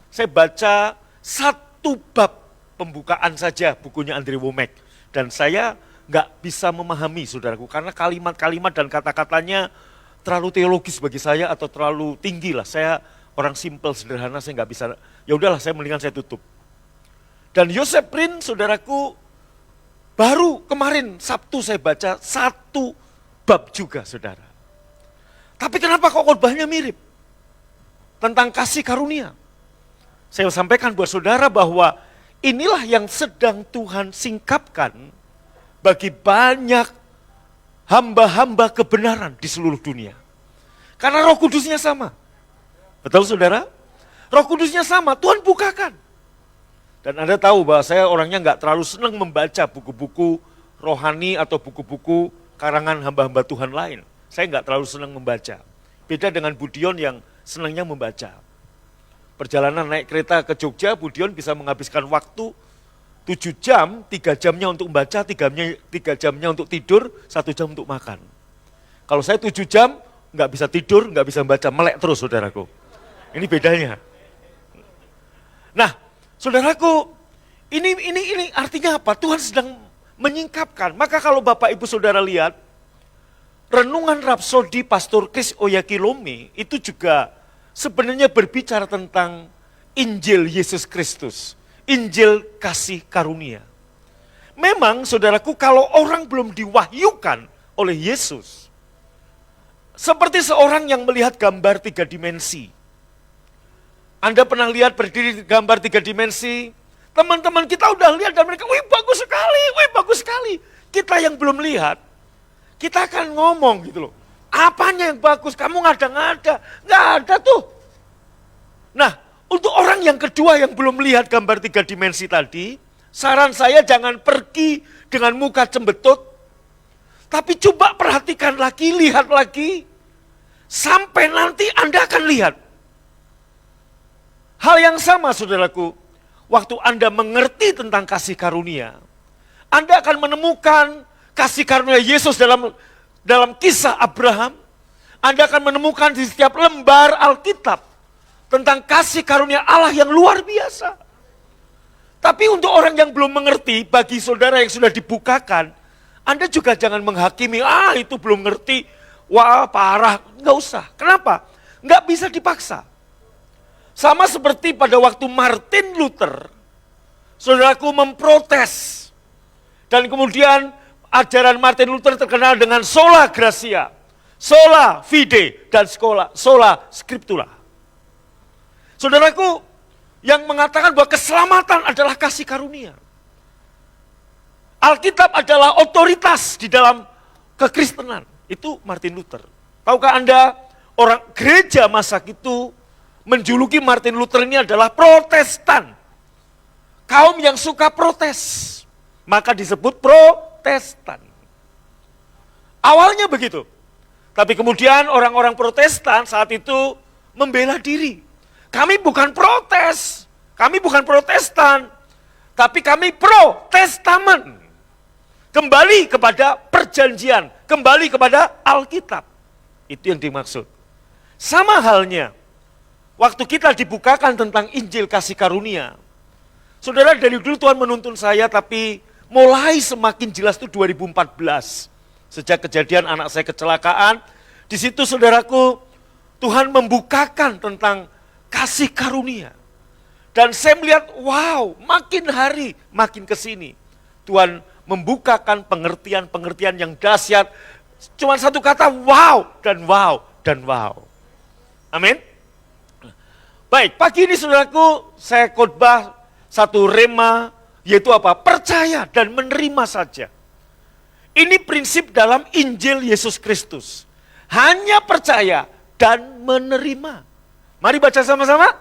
saya baca satu bab pembukaan saja bukunya Andre Womack. Dan saya nggak bisa memahami, saudaraku, karena kalimat-kalimat dan kata-katanya terlalu teologis bagi saya atau terlalu tinggi lah. Saya orang simple, sederhana, saya nggak bisa, ya udahlah, saya mendingan saya tutup. Dan Yosef Prin, saudaraku, baru kemarin Sabtu saya baca satu bab juga, saudara. Tapi kenapa kok khotbahnya mirip? Tentang kasih karunia. Saya sampaikan buat saudara bahwa inilah yang sedang Tuhan singkapkan bagi banyak hamba-hamba kebenaran di seluruh dunia. Karena Roh Kudusnya sama. Betul saudara? Roh Kudusnya sama, Tuhan bukakan. Dan Anda tahu bahwa saya orangnya nggak terlalu senang membaca buku-buku rohani atau buku-buku karangan hamba-hamba Tuhan lain. Saya nggak terlalu senang membaca. Beda dengan Budion yang senangnya membaca. Perjalanan naik kereta ke Jogja, Budion bisa menghabiskan waktu 7 jam, 3 jamnya untuk membaca, 3 jamnya untuk tidur, 1 jam untuk makan. Kalau saya 7 jam, nggak bisa tidur, nggak bisa membaca, melek terus saudaraku. Ini bedanya. Nah, saudaraku, ini artinya apa? Tuhan sedang menyingkapkan. Maka kalau Bapak Ibu Saudara lihat, renungan Rapsodi Pastor Chris Oyakhilome itu juga sebenarnya berbicara tentang Injil Yesus Kristus, Injil kasih karunia. Memang saudaraku, kalau orang belum diwahyukan oleh Yesus, seperti seorang yang melihat gambar 3 dimensi. Anda pernah lihat berdiri di gambar 3 dimensi, teman-teman kita udah lihat dan mereka, wih bagus sekali. Kita yang belum lihat, kita akan ngomong gitu loh. Apanya yang bagus? Kamu ngada-ngada. Nggak ada tuh. Nah, untuk orang yang kedua yang belum lihat gambar 3 dimensi tadi, saran saya jangan pergi dengan muka cembetut, tapi coba perhatikan lagi, lihat lagi, sampai nanti Anda akan lihat. Hal yang sama saudaraku, waktu Anda mengerti tentang kasih karunia, Anda akan menemukan kasih karunia Yesus dalam kisah Abraham. Anda akan menemukan di setiap lembar Alkitab tentang kasih karunia Allah yang luar biasa. Tapi untuk orang yang belum mengerti, bagi saudara yang sudah dibukakan, Anda juga jangan menghakimi, itu belum ngerti, wah parah, nggak usah. Kenapa? Nggak bisa dipaksa. Sama seperti pada waktu Martin Luther, saudaraku memprotes. Dan kemudian ajaran Martin Luther terkenal dengan sola gratia, sola fide, dan sola scriptura. Saudaraku, yang mengatakan bahwa keselamatan adalah kasih karunia. Alkitab adalah otoritas di dalam kekristenan. Itu Martin Luther. Tahukah Anda, orang gereja masa itu menjuluki Martin Luther ini adalah Protestan. Kaum yang suka protes, maka disebut Protestan. Awalnya begitu. Tapi kemudian orang-orang Protestan saat itu membela diri. Kami bukan protes, kami bukan Protestan, tapi kami Pro-Testamen. Kembali kepada perjanjian, kembali kepada Alkitab. Itu yang dimaksud. Sama halnya, waktu kita dibukakan tentang Injil kasih karunia, saudara, dari dulu Tuhan menuntun saya, tapi mulai semakin jelas itu 2014. Sejak kejadian anak saya kecelakaan, di situ saudaraku, Tuhan membukakan tentang kasih karunia. Dan saya melihat, wow, makin hari, makin kesini. Tuhan membukakan pengertian-pengertian yang dahsyat. Cuma satu kata, wow, dan wow, dan wow. Amin. Baik, pagi ini saudaraku, saya khotbah satu rema, yaitu apa? Percaya dan menerima saja. Ini prinsip dalam Injil Yesus Kristus. Hanya percaya dan menerima. Mari baca sama-sama.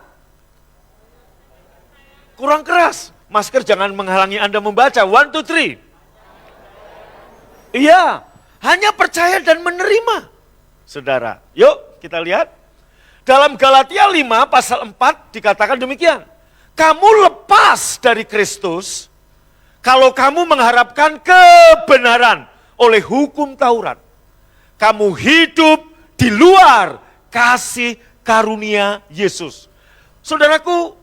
Kurang keras. Masker jangan menghalangi Anda membaca. 1, 2, 3. Iya, hanya percaya dan menerima. Saudara, yuk kita lihat. Dalam Galatia 5 pasal 4 dikatakan demikian. Kamu lepas dari Kristus kalau kamu mengharapkan kebenaran oleh hukum Taurat. Kamu hidup di luar kasih karunia Yesus. Saudaraku,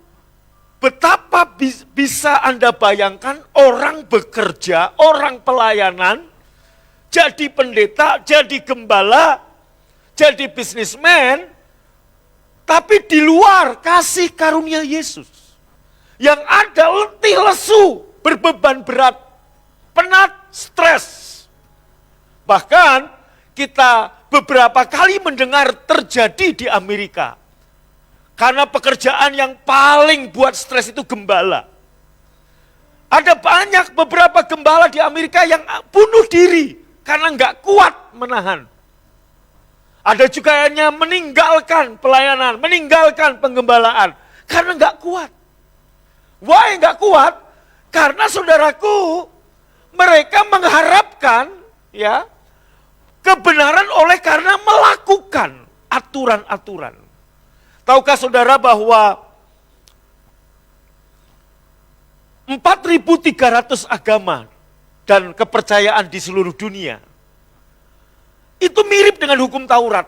betapa bisa Anda bayangkan orang bekerja, orang pelayanan, jadi pendeta, jadi gembala, jadi bisnismen, tapi di luar kasih karunia Yesus. Yang ada letih lesu, berbeban berat, penat, stres. Bahkan kita beberapa kali mendengar terjadi di Amerika. Karena pekerjaan yang paling buat stres itu gembala. Ada banyak beberapa gembala di Amerika yang bunuh diri karena nggak kuat menahan. Ada juga yang meninggalkan pelayanan, meninggalkan penggembalaan karena nggak kuat. Why nggak kuat? Karena saudaraku, mereka mengharapkan ya kebenaran oleh karena melakukan aturan-aturan. Tahukah saudara bahwa 4.300 agama dan kepercayaan di seluruh dunia itu mirip dengan hukum Taurat.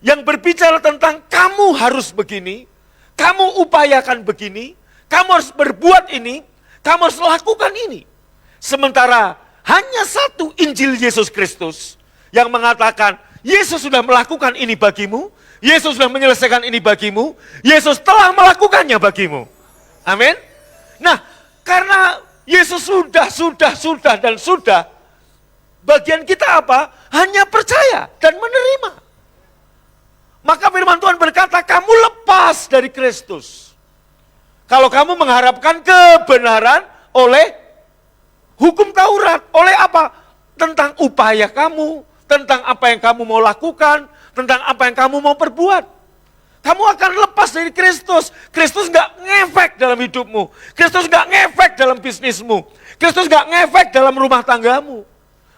Yang berbicara tentang kamu harus begini, kamu upayakan begini, kamu harus berbuat ini, kamu harus lakukan ini. Sementara hanya satu Injil Yesus Kristus yang mengatakan, Yesus sudah melakukan ini bagimu, Yesus sudah menyelesaikan ini bagimu, Yesus telah melakukannya bagimu. Amin. Nah, karena Yesus sudah, bagian kita apa? Hanya percaya dan menerima. Maka firman Tuhan berkata, kamu lepas dari Kristus. Kalau kamu mengharapkan kebenaran oleh hukum Taurat, oleh apa? Tentang upaya kamu, tentang apa yang kamu mau lakukan, tentang apa yang kamu mau perbuat. Kamu akan lepas dari Kristus. Kristus nggak ngefek dalam hidupmu. Kristus nggak ngefek dalam bisnismu. Kristus nggak ngefek dalam rumah tanggamu.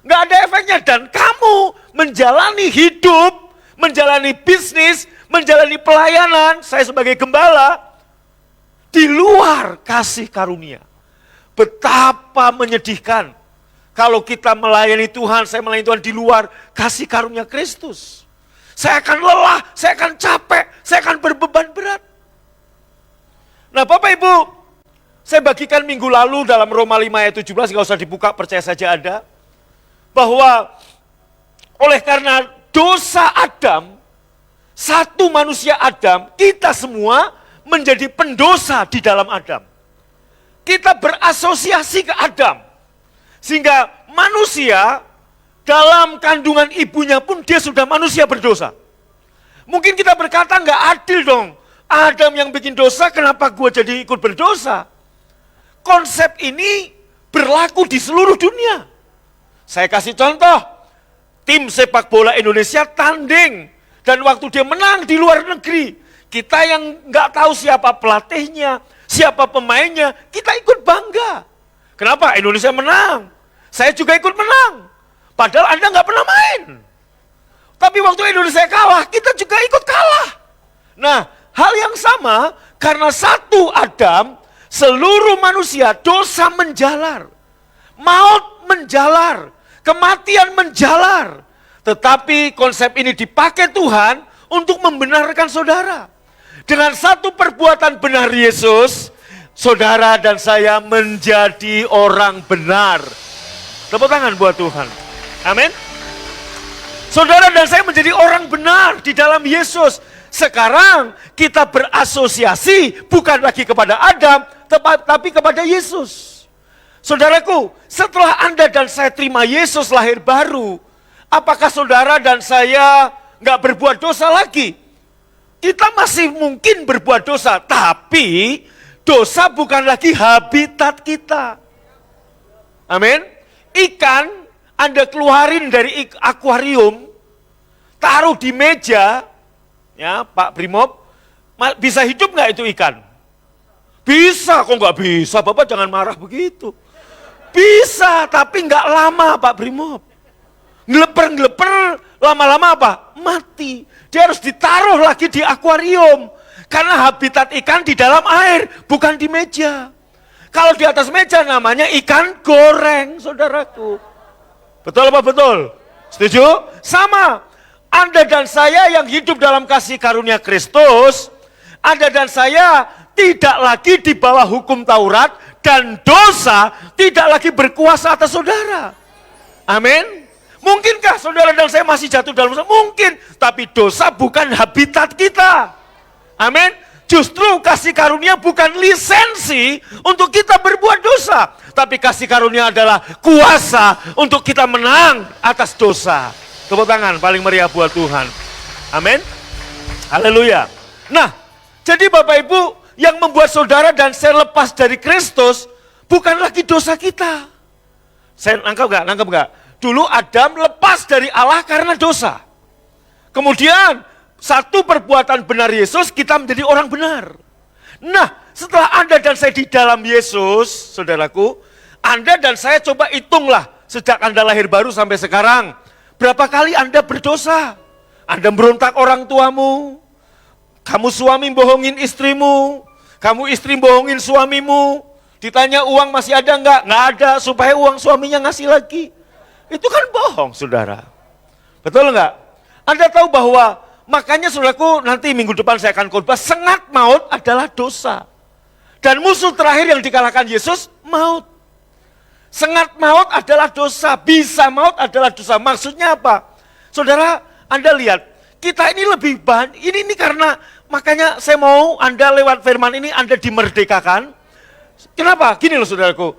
Nggak ada efeknya. Dan kamu menjalani hidup, menjalani bisnis, menjalani pelayanan, saya sebagai gembala, di luar kasih karunia. Betapa menyedihkan kalau kita melayani Tuhan, saya melayani Tuhan di luar kasih karunia Kristus. Saya akan lelah, saya akan capek, saya akan berbeban berat. Nah Bapak Ibu, saya bagikan minggu lalu dalam Roma 5 ayat 17, gak usah dibuka, percaya saja ada. Bahwa oleh karena dosa Adam, satu manusia Adam, kita semua menjadi pendosa di dalam Adam. Kita berasosiasi ke Adam. Sehingga manusia dalam kandungan ibunya pun dia sudah manusia berdosa. Mungkin kita berkata nggak adil dong. Adam yang bikin dosa, kenapa gue jadi ikut berdosa? Konsep ini berlaku di seluruh dunia. Saya kasih contoh. Tim sepak bola Indonesia tanding. Dan waktu dia menang di luar negeri, kita yang nggak tahu siapa pelatihnya, siapa pemainnya, kita ikut bangga. Kenapa? Indonesia menang. Saya juga ikut menang. Padahal Anda nggak pernah main. Tapi waktu Indonesia kalah, kita juga ikut kalah. Nah, hal yang sama, karena satu Adam, seluruh manusia dosa menjalar. Maut menjalar. Kematian menjalar. Tetapi konsep ini dipakai Tuhan untuk membenarkan saudara. Dengan satu perbuatan benar Yesus, saudara dan saya menjadi orang benar. Tepuk tangan buat Tuhan. Amin. Saudara dan saya menjadi orang benar di dalam Yesus. Sekarang kita berasosiasi bukan lagi kepada Adam, tapi kepada Yesus. Saudaraku, setelah Anda dan saya terima Yesus lahir baru, apakah saudara dan saya nggak berbuat dosa lagi? Kita masih mungkin berbuat dosa, tapi dosa bukan lagi habitat kita. Amin. Ikan Anda keluarin dari akuarium, taruh di meja, ya Pak Brimob, bisa hidup nggak itu ikan? Bisa, kok nggak bisa? Bapak jangan marah begitu. Bisa, tapi nggak lama Pak Brimob. Ngeleper-ngeleper, lama-lama apa? Mati. Dia harus ditaruh lagi di akuarium. Karena habitat ikan di dalam air, bukan di meja. Kalau di atas meja namanya ikan goreng, saudaraku. Betul apa betul? Setuju? Sama. Anda dan saya yang hidup dalam kasih karunia Kristus, Anda dan saya tidak lagi di bawah hukum Taurat, dan dosa tidak lagi berkuasa atas saudara. Amin. Mungkinkah saudara dan saya masih jatuh dalam dosa? Mungkin, tapi dosa bukan habitat kita. Amin. Justru kasih karunia bukan lisensi untuk kita berbuat dosa, Tapi kasih karunia adalah kuasa untuk kita menang atas dosa. Tepuk tangan paling meriah buat Tuhan. Amin. Haleluya. Nah, jadi Bapak Ibu, yang membuat saudara dan saya lepas dari Kristus bukan lagi dosa kita. Saya nangkap nggak? Dulu Adam lepas dari Allah karena dosa. Kemudian satu perbuatan benar Yesus, kita menjadi orang benar. Nah, setelah Anda dan saya di dalam Yesus, saudaraku, Anda dan saya coba hitunglah sejak Anda lahir baru sampai sekarang. Berapa kali Anda berdosa? Anda berontak orang tuamu, kamu suami bohongin istrimu, kamu istri bohongin suamimu, ditanya uang masih ada enggak? Enggak ada, supaya uang suaminya ngasih lagi. Itu kan bohong, saudara. Betul enggak? Anda tahu bahwa, makanya saudaraku, nanti minggu depan saya akan khotbah, sengat maut adalah dosa. Dan musuh terakhir yang dikalahkan Yesus, maut. Sengat maut adalah dosa, bisa maut adalah dosa. Maksudnya apa? Saudara, Anda lihat, kita ini lebih ini karena, makanya saya mau Anda lewat firman ini, Anda dimerdekakan. Kenapa? Gini loh saudaraku,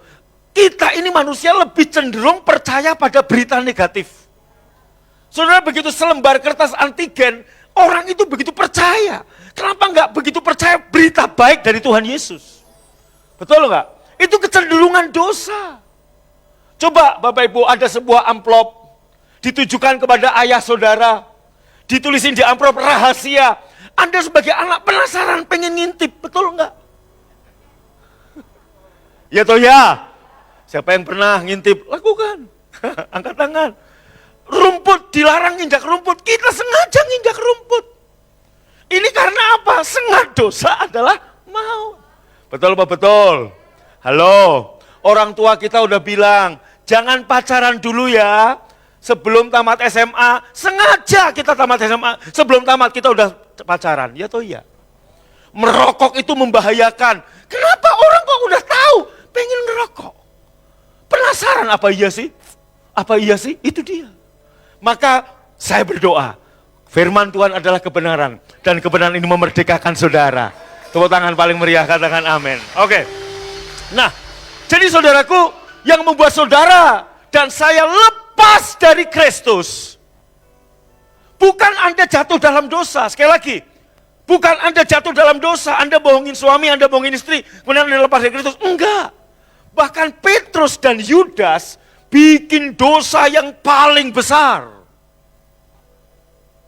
kita ini manusia lebih cenderung percaya pada berita negatif. Saudara, begitu selembar kertas antigen, orang itu begitu percaya. Kenapa enggak begitu percaya berita baik dari Tuhan Yesus? Betul enggak? Itu kecenderungan dosa. Coba Bapak Ibu, ada sebuah amplop ditujukan kepada ayah saudara, ditulisin di amplop rahasia. Anda sebagai anak penasaran, pengen ngintip, betul enggak? Ya toh ya. Siapa yang pernah ngintip? Lakukan. Angkat tangan. Rumput, dilarang nginjak rumput, kita sengaja nginjak rumput. Ini karena apa? Sengat dosa adalah mau. Betul apa betul? Halo, orang tua kita udah bilang, jangan pacaran dulu ya. Sebelum tamat SMA, sengaja kita tamat SMA. Sebelum tamat kita udah pacaran, ya toh ya. Merokok itu membahayakan. Kenapa orang kok udah tahu pengen ngerokok? Penasaran apa iya sih? Apa iya sih? Itu dia. Maka saya berdoa, firman Tuhan adalah kebenaran, dan kebenaran ini memerdekakan saudara. Tepuk tangan paling meriah, katakan amin. Oke. Nah, jadi saudaraku, yang membuat saudara dan saya lepas dari Kristus, bukan Anda jatuh dalam dosa. Sekali lagi, bukan Anda jatuh dalam dosa, Anda bohongin suami, Anda bohongin istri, kemudian Anda lepas dari Kristus. Enggak. Bahkan Petrus dan Yudas bikin dosa yang paling besar.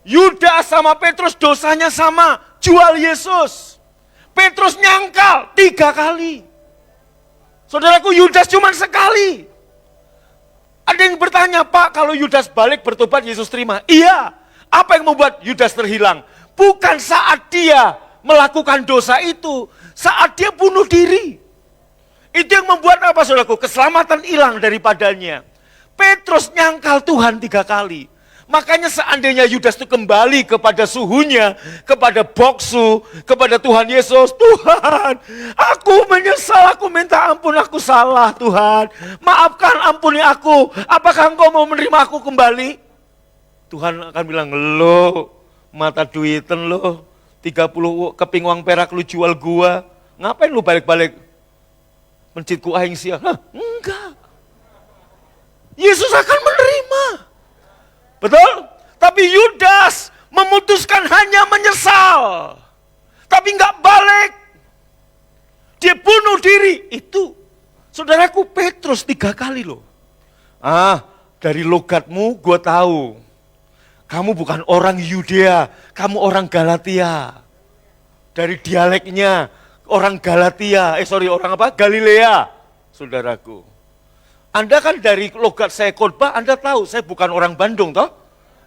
Yudas sama Petrus dosanya sama, jual Yesus. Petrus nyangkal 3 kali. Saudaraku, Yudas cuma sekali. Ada yang bertanya, Pak, kalau Yudas balik bertobat, Yesus terima. Iya. Apa yang membuat Yudas terhilang? Bukan saat dia melakukan dosa itu, saat dia bunuh diri. Itu yang membuat apa saudaraku? Keselamatan hilang daripadanya. Petrus nyangkal Tuhan 3 kali. Makanya seandainya Yudas itu kembali kepada suhunya, kepada boksu, kepada Tuhan Yesus. Tuhan, aku menyesal, aku minta ampun, aku salah Tuhan. Maafkan, ampuni aku. Apakah engkau mau menerima aku kembali? Tuhan akan bilang, lo mata duiten lo, 30 keping uang perak lu jual gua. Ngapain lu balik-balik? Mencitku aing sia. Hah, enggak. Yesus akan menerima. Betul? Tapi Yudas memutuskan hanya menyesal. Tapi enggak balik. Dia bunuh diri. Itu, saudaraku, Petrus 3 kali loh. Dari logatmu gue tahu. Kamu bukan orang Yudea, kamu orang Galatia. Dari dialeknya, orang Galatia, orang apa? Galilea, saudaraku. Anda kan dari logat saya khotbah, Anda tahu saya bukan orang Bandung toh?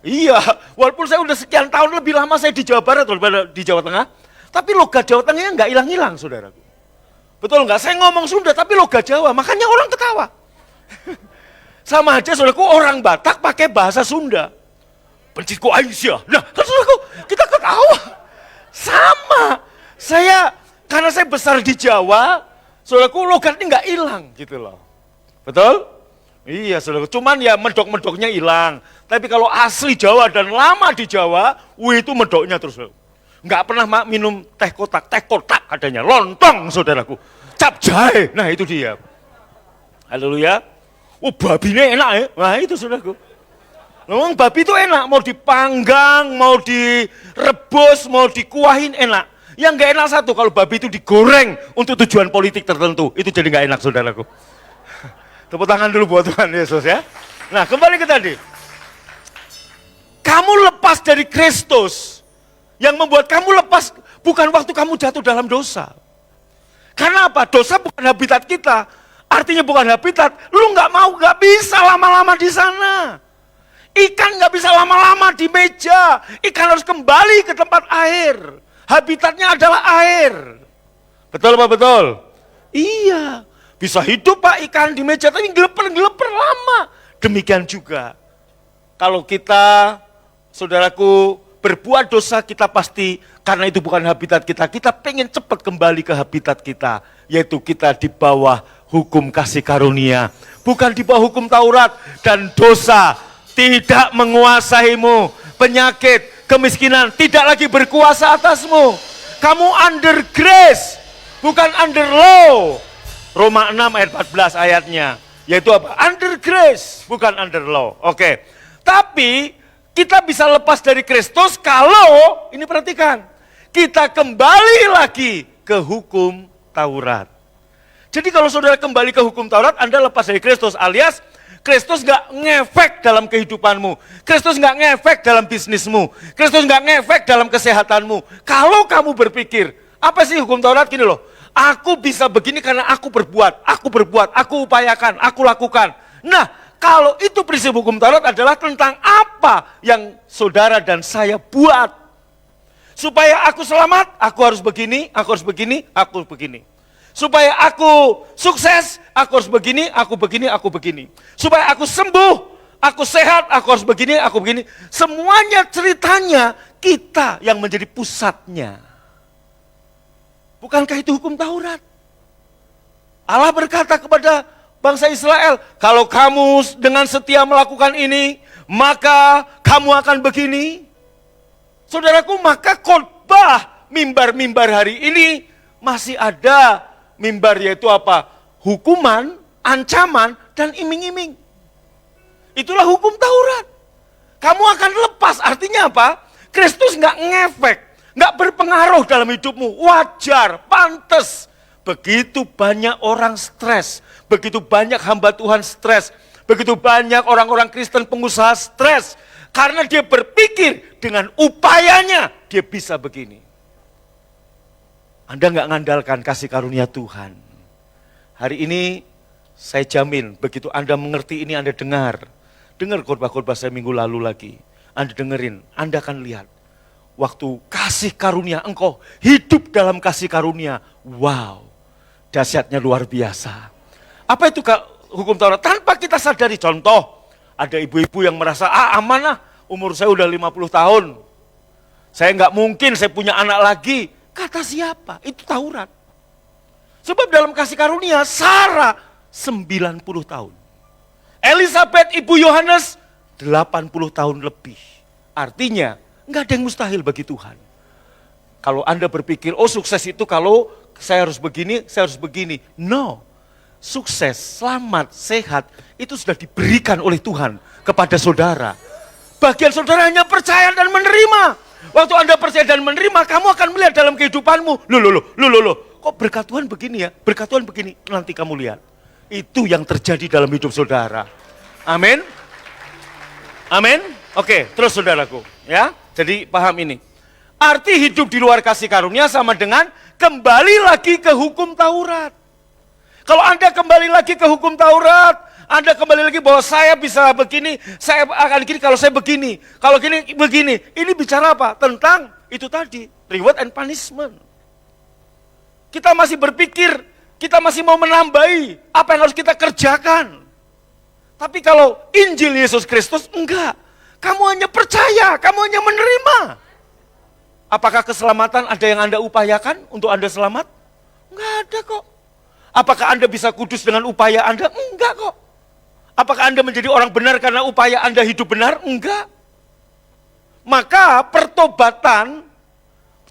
Iya, walaupun saya udah sekian tahun lebih lama saya di Jawa Barat daripada di Jawa Tengah, tapi logat Jawa Tengahnya nggak hilang-hilang, saudaraku. Betul nggak? Saya ngomong Sunda tapi logat Jawa, makanya orang ketawa. Sama aja saudaraku, orang Batak pakai bahasa Sunda. Pencitku Aisyah. Nah, kan saudaraku, kita ketawa. Sama. Karena saya besar di Jawa, saudaraku, logatnya nggak hilang gitu loh. Betul? Iya saudaraku, cuman ya medok-medoknya hilang. Tapi kalau asli Jawa dan lama di Jawa, itu medoknya terus. Nggak pernah minum teh kotak adanya, lontong saudaraku. Cap jahe, nah itu dia. Haleluya. Oh, babinya enak ya. Nah itu saudaraku. Memang babi itu enak, mau dipanggang, mau direbus, mau dikuahin enak. Yang nggak enak satu, kalau babi itu digoreng untuk tujuan politik tertentu, itu jadi nggak enak saudaraku. Tepuk tangan dulu buat Tuhan Yesus ya. Nah kembali ke tadi. Kamu lepas dari Kristus, yang membuat kamu lepas bukan waktu kamu jatuh dalam dosa. Karena apa? Dosa bukan habitat kita, artinya bukan habitat, lu nggak bisa lama-lama di sana. Ikan nggak bisa lama-lama di meja. Ikan harus kembali ke tempat air. Habitatnya adalah air. Betul Pak, betul? Iya. Bisa hidup Pak ikan di meja, tapi geleper lama. Demikian juga. Kalau kita, saudaraku, berbuat dosa, kita pasti, karena itu bukan habitat kita, kita pengen cepat kembali ke habitat kita. Yaitu kita di bawah hukum kasih karunia. Bukan di bawah hukum Taurat dan dosa. Tidak menguasaimu, penyakit, kemiskinan tidak lagi berkuasa atasmu. Kamu under grace, bukan under law. Roma 6 ayat 14 ayatnya, yaitu apa? Under grace, bukan under law. Oke. Tapi kita bisa lepas dari Kristus kalau, ini perhatikan, kita kembali lagi ke hukum Taurat. Jadi kalau saudara kembali ke hukum Taurat, Anda lepas dari Kristus, alias Kristus nggak ngefek dalam kehidupanmu. Kristus nggak ngefek dalam bisnismu. Kristus nggak ngefek dalam kesehatanmu. Kalau kamu berpikir, apa sih hukum Taurat? Gini loh, aku bisa begini karena aku berbuat, aku upayakan, aku lakukan. Nah, kalau itu prinsip hukum Taurat adalah tentang apa yang saudara dan saya buat. Supaya aku selamat, aku harus begini, aku harus begini, aku harus begini. Supaya aku sukses, aku harus begini, aku begini, aku begini. Supaya aku sembuh, aku sehat, aku harus begini, aku begini. Semuanya ceritanya kita yang menjadi pusatnya. Bukankah itu hukum Taurat? Allah berkata kepada bangsa Israel, kalau kamu dengan setia melakukan ini, maka kamu akan begini. Saudaraku, maka khotbah mimbar-mimbar hari ini masih ada. Mimbar yaitu apa? Hukuman, ancaman, dan iming-iming. Itulah hukum Taurat. Kamu akan lepas, artinya apa? Kristus nggak ngefek, nggak berpengaruh dalam hidupmu. Wajar, pantas. Begitu banyak orang stres, begitu banyak hamba Tuhan stres, begitu banyak orang-orang Kristen pengusaha stres. Karena dia berpikir dengan upayanya, dia bisa begini. Anda nggak ngandalkan kasih karunia Tuhan. Hari ini saya jamin begitu Anda mengerti ini, Anda dengar khotbah-khotbah saya minggu lalu lagi. Anda dengerin, Anda akan lihat. Waktu kasih karunia engkau hidup dalam kasih karunia. Wow, dahsyatnya luar biasa. Apa itu hukum Taurat? Tanpa kita sadari, contoh, ada ibu-ibu yang merasa, aman lah, umur saya udah 50 tahun. Saya nggak mungkin saya punya anak lagi. Kata siapa? Itu Taurat. Sebab dalam kasih karunia, Sarah 90 tahun. Elizabeth ibu Yohanes 80 tahun lebih. Artinya, nggak ada yang mustahil bagi Tuhan. Kalau Anda berpikir, oh sukses itu kalau saya harus begini, saya harus begini. No, sukses, selamat, sehat, itu sudah diberikan oleh Tuhan kepada saudara. Bagian saudara hanya percaya dan menerima. Waktu Anda percaya dan menerima, kamu akan melihat dalam kehidupanmu. Loh, kok berkat Tuhan begini ya? Berkat Tuhan begini, nanti kamu lihat. Itu yang terjadi dalam hidup saudara. Amin. Amin. Oke, terus saudaraku. Ya, jadi paham ini. Arti hidup di luar kasih karunia sama dengan kembali lagi ke hukum Taurat. Kalau Anda kembali lagi ke hukum Taurat, Anda kembali lagi bahwa saya bisa begini, saya akan gini kalau saya begini. Kalau gini, begini. Ini bicara apa? Tentang itu tadi, reward and punishment. Kita masih berpikir, kita masih mau menambahi apa yang harus kita kerjakan. Tapi kalau Injil Yesus Kristus, enggak. Kamu hanya percaya, kamu hanya menerima. Apakah keselamatan ada yang Anda upayakan untuk Anda selamat? Enggak ada kok. Apakah Anda bisa kudus dengan upaya Anda? Enggak kok. Apakah Anda menjadi orang benar karena upaya Anda hidup benar? Enggak. Maka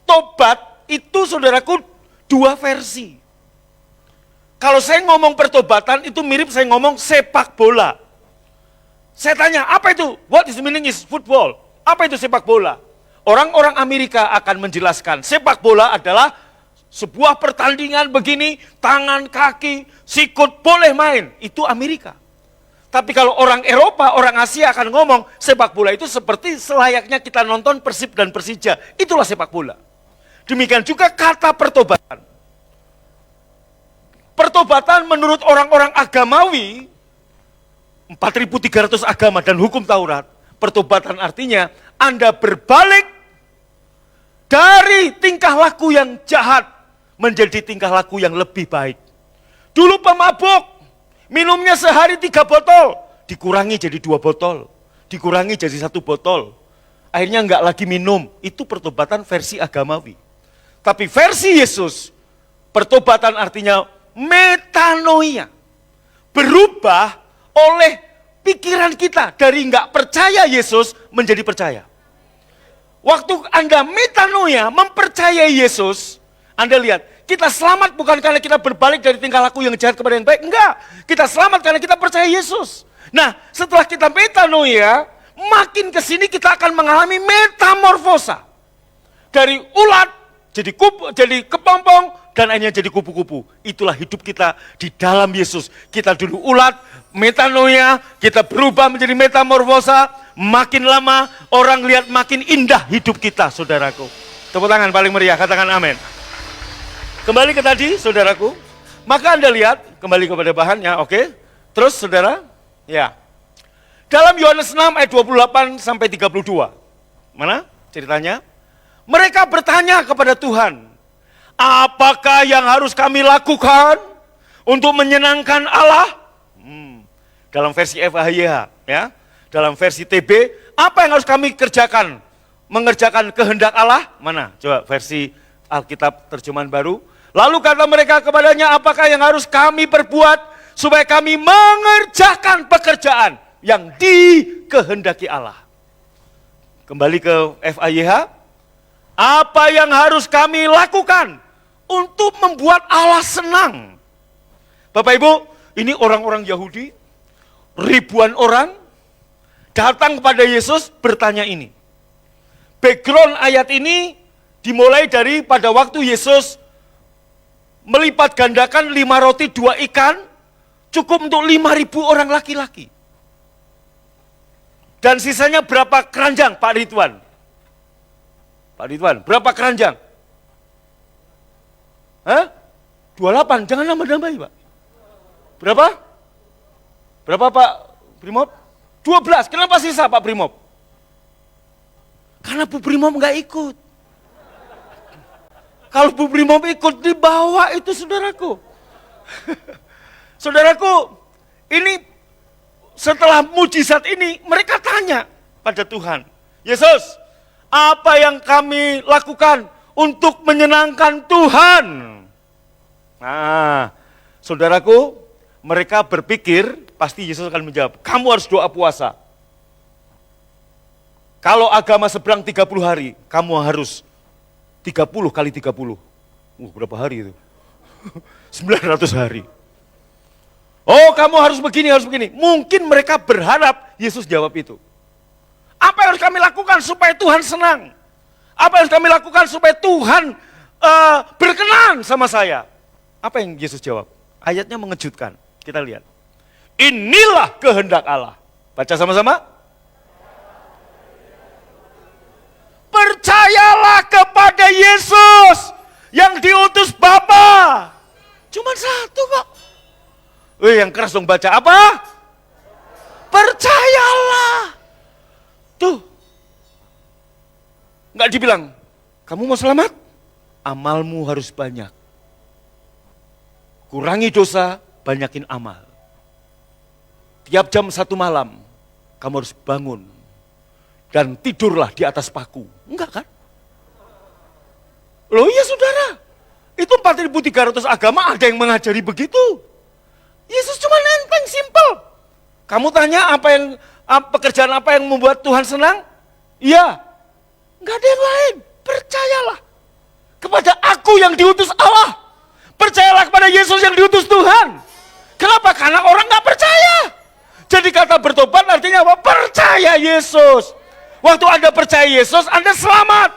tobat itu saudaraku dua versi. Kalau saya ngomong pertobatan itu mirip saya ngomong sepak bola. Saya tanya, apa itu? What is the meaning is football? Apa itu sepak bola? Orang-orang Amerika akan menjelaskan, sepak bola adalah sebuah pertandingan begini, tangan, kaki, sikut boleh main. Itu Amerika. Tapi kalau orang Eropa, orang Asia akan ngomong, sepak bola itu seperti selayaknya kita nonton Persib dan Persija. Itulah sepak bola. Demikian juga kata pertobatan. Pertobatan menurut orang-orang agamawi, 4.300 agama dan hukum Taurat, pertobatan artinya Anda berbalik dari tingkah laku yang jahat menjadi tingkah laku yang lebih baik. Dulu pemabuk, minumnya sehari 3 botol, dikurangi jadi 2 botol, dikurangi jadi 1 botol. Akhirnya enggak lagi minum, itu pertobatan versi agamawi. Tapi versi Yesus, pertobatan artinya metanoia. Berubah oleh pikiran kita dari enggak percaya Yesus menjadi percaya. Waktu Anda metanoia, mempercayai Yesus, Anda lihat, kita selamat bukan karena kita berbalik dari tingkah laku yang jahat kepada yang baik, enggak. Kita selamat karena kita percaya Yesus. Nah, setelah kita metanoia, makin ke sini kita akan mengalami metamorfosa. Dari ulat jadi kepompong dan akhirnya jadi kupu-kupu. Itulah hidup kita di dalam Yesus. Kita dulu ulat, metanoia, kita berubah menjadi metamorfosa. Makin lama orang lihat makin indah hidup kita, saudaraku. Tepuk tangan paling meriah, katakan amin. Kembali ke tadi, saudaraku. Maka Anda lihat, kembali kepada bahannya, oke. Terus saudara, ya. Dalam Yohanes 6 ayat 28 sampai 32. Mana ceritanya? Mereka bertanya kepada Tuhan, apakah yang harus kami lakukan untuk menyenangkan Allah? Dalam versi FAYH, ya. Dalam versi TB, apa yang harus kami kerjakan? Mengerjakan kehendak Allah? Mana? Coba versi Alkitab terjemahan baru. Lalu kata mereka kepadanya, apakah yang harus kami perbuat supaya kami mengerjakan pekerjaan yang dikehendaki Allah? Kembali ke FAYH. Apa yang harus kami lakukan untuk membuat Allah senang? Bapak Ibu, ini orang-orang Yahudi, ribuan orang datang kepada Yesus bertanya ini. Background ayat ini dimulai dari pada waktu Yesus melipat gandakan 5 roti 2 ikan, cukup untuk 5.000 orang laki-laki. Dan sisanya berapa keranjang Pak Ridwan? Pak Ridwan, berapa keranjang? Hah? 28, jangan nambah-nambahi Pak. Berapa? Berapa Pak Brimob? 12, kenapa sisa Pak Brimob? Karena Bu Brimob enggak ikut. Kalau Bu Brimob ikut dibawa itu saudaraku. Saudaraku, ini setelah mujizat ini mereka tanya pada Tuhan, Yesus, apa yang kami lakukan untuk menyenangkan Tuhan? Nah, saudaraku, mereka berpikir pasti Yesus akan menjawab, kamu harus doa puasa. Kalau agama seberang 30 hari, kamu harus 30 kali 30. Berapa hari itu? 900 hari. Oh, kamu harus begini, harus begini. Mungkin mereka berharap Yesus jawab itu. Apa yang harus kami lakukan supaya Tuhan senang? Apa yang harus kami lakukan supaya Tuhan berkenan sama saya? Apa yang Yesus jawab? Ayatnya mengejutkan. Kita lihat. Inilah kehendak Allah. Baca sama-sama. Percayalah kepada Yesus yang diutus Bapa. Cuma satu kok. Yang keras dong baca apa? Percayalah. Tuh. Enggak dibilang, kamu mau selamat? Amalmu harus banyak. Kurangi dosa, banyakin amal. Tiap jam 1 malam, kamu harus bangun. Dan tidurlah di atas paku. Enggak kan? Loh iya saudara, itu 4.300 agama ada yang mengajari begitu. Yesus cuma nenteng, simple. Kamu tanya pekerjaan apa yang membuat Tuhan senang? Iya. Enggak ada yang lain. Percayalah kepada aku yang diutus Allah. Percayalah kepada Yesus Yesus yang diutus Tuhan. Kenapa? Karena orang nggak percaya. Jadi kata bertobat artinya apa? Percaya Yesus. Waktu Anda percaya Yesus, Anda selamat.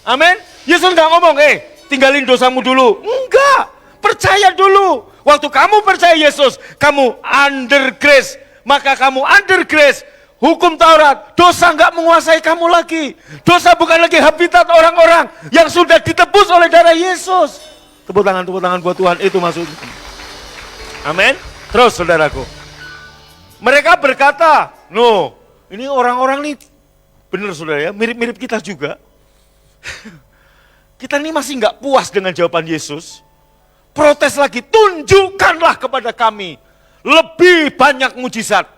Amin. Yesus nggak ngomong, tinggalin dosamu dulu. Enggak, percaya dulu. Waktu kamu percaya Yesus, kamu under grace. Maka kamu under grace. Hukum Taurat, dosa nggak menguasai kamu lagi. Dosa bukan lagi habitat orang-orang yang sudah ditebus oleh darah Yesus. Tepuk tangan buat Tuhan, itu maksudnya. Amin. Terus saudaraku. Mereka berkata, no, ini orang-orang nih, benar saudara ya, mirip-mirip kita juga. Kita ini masih nggak puas dengan jawaban Yesus. Protes lagi, tunjukkanlah kepada kami lebih banyak mujizat.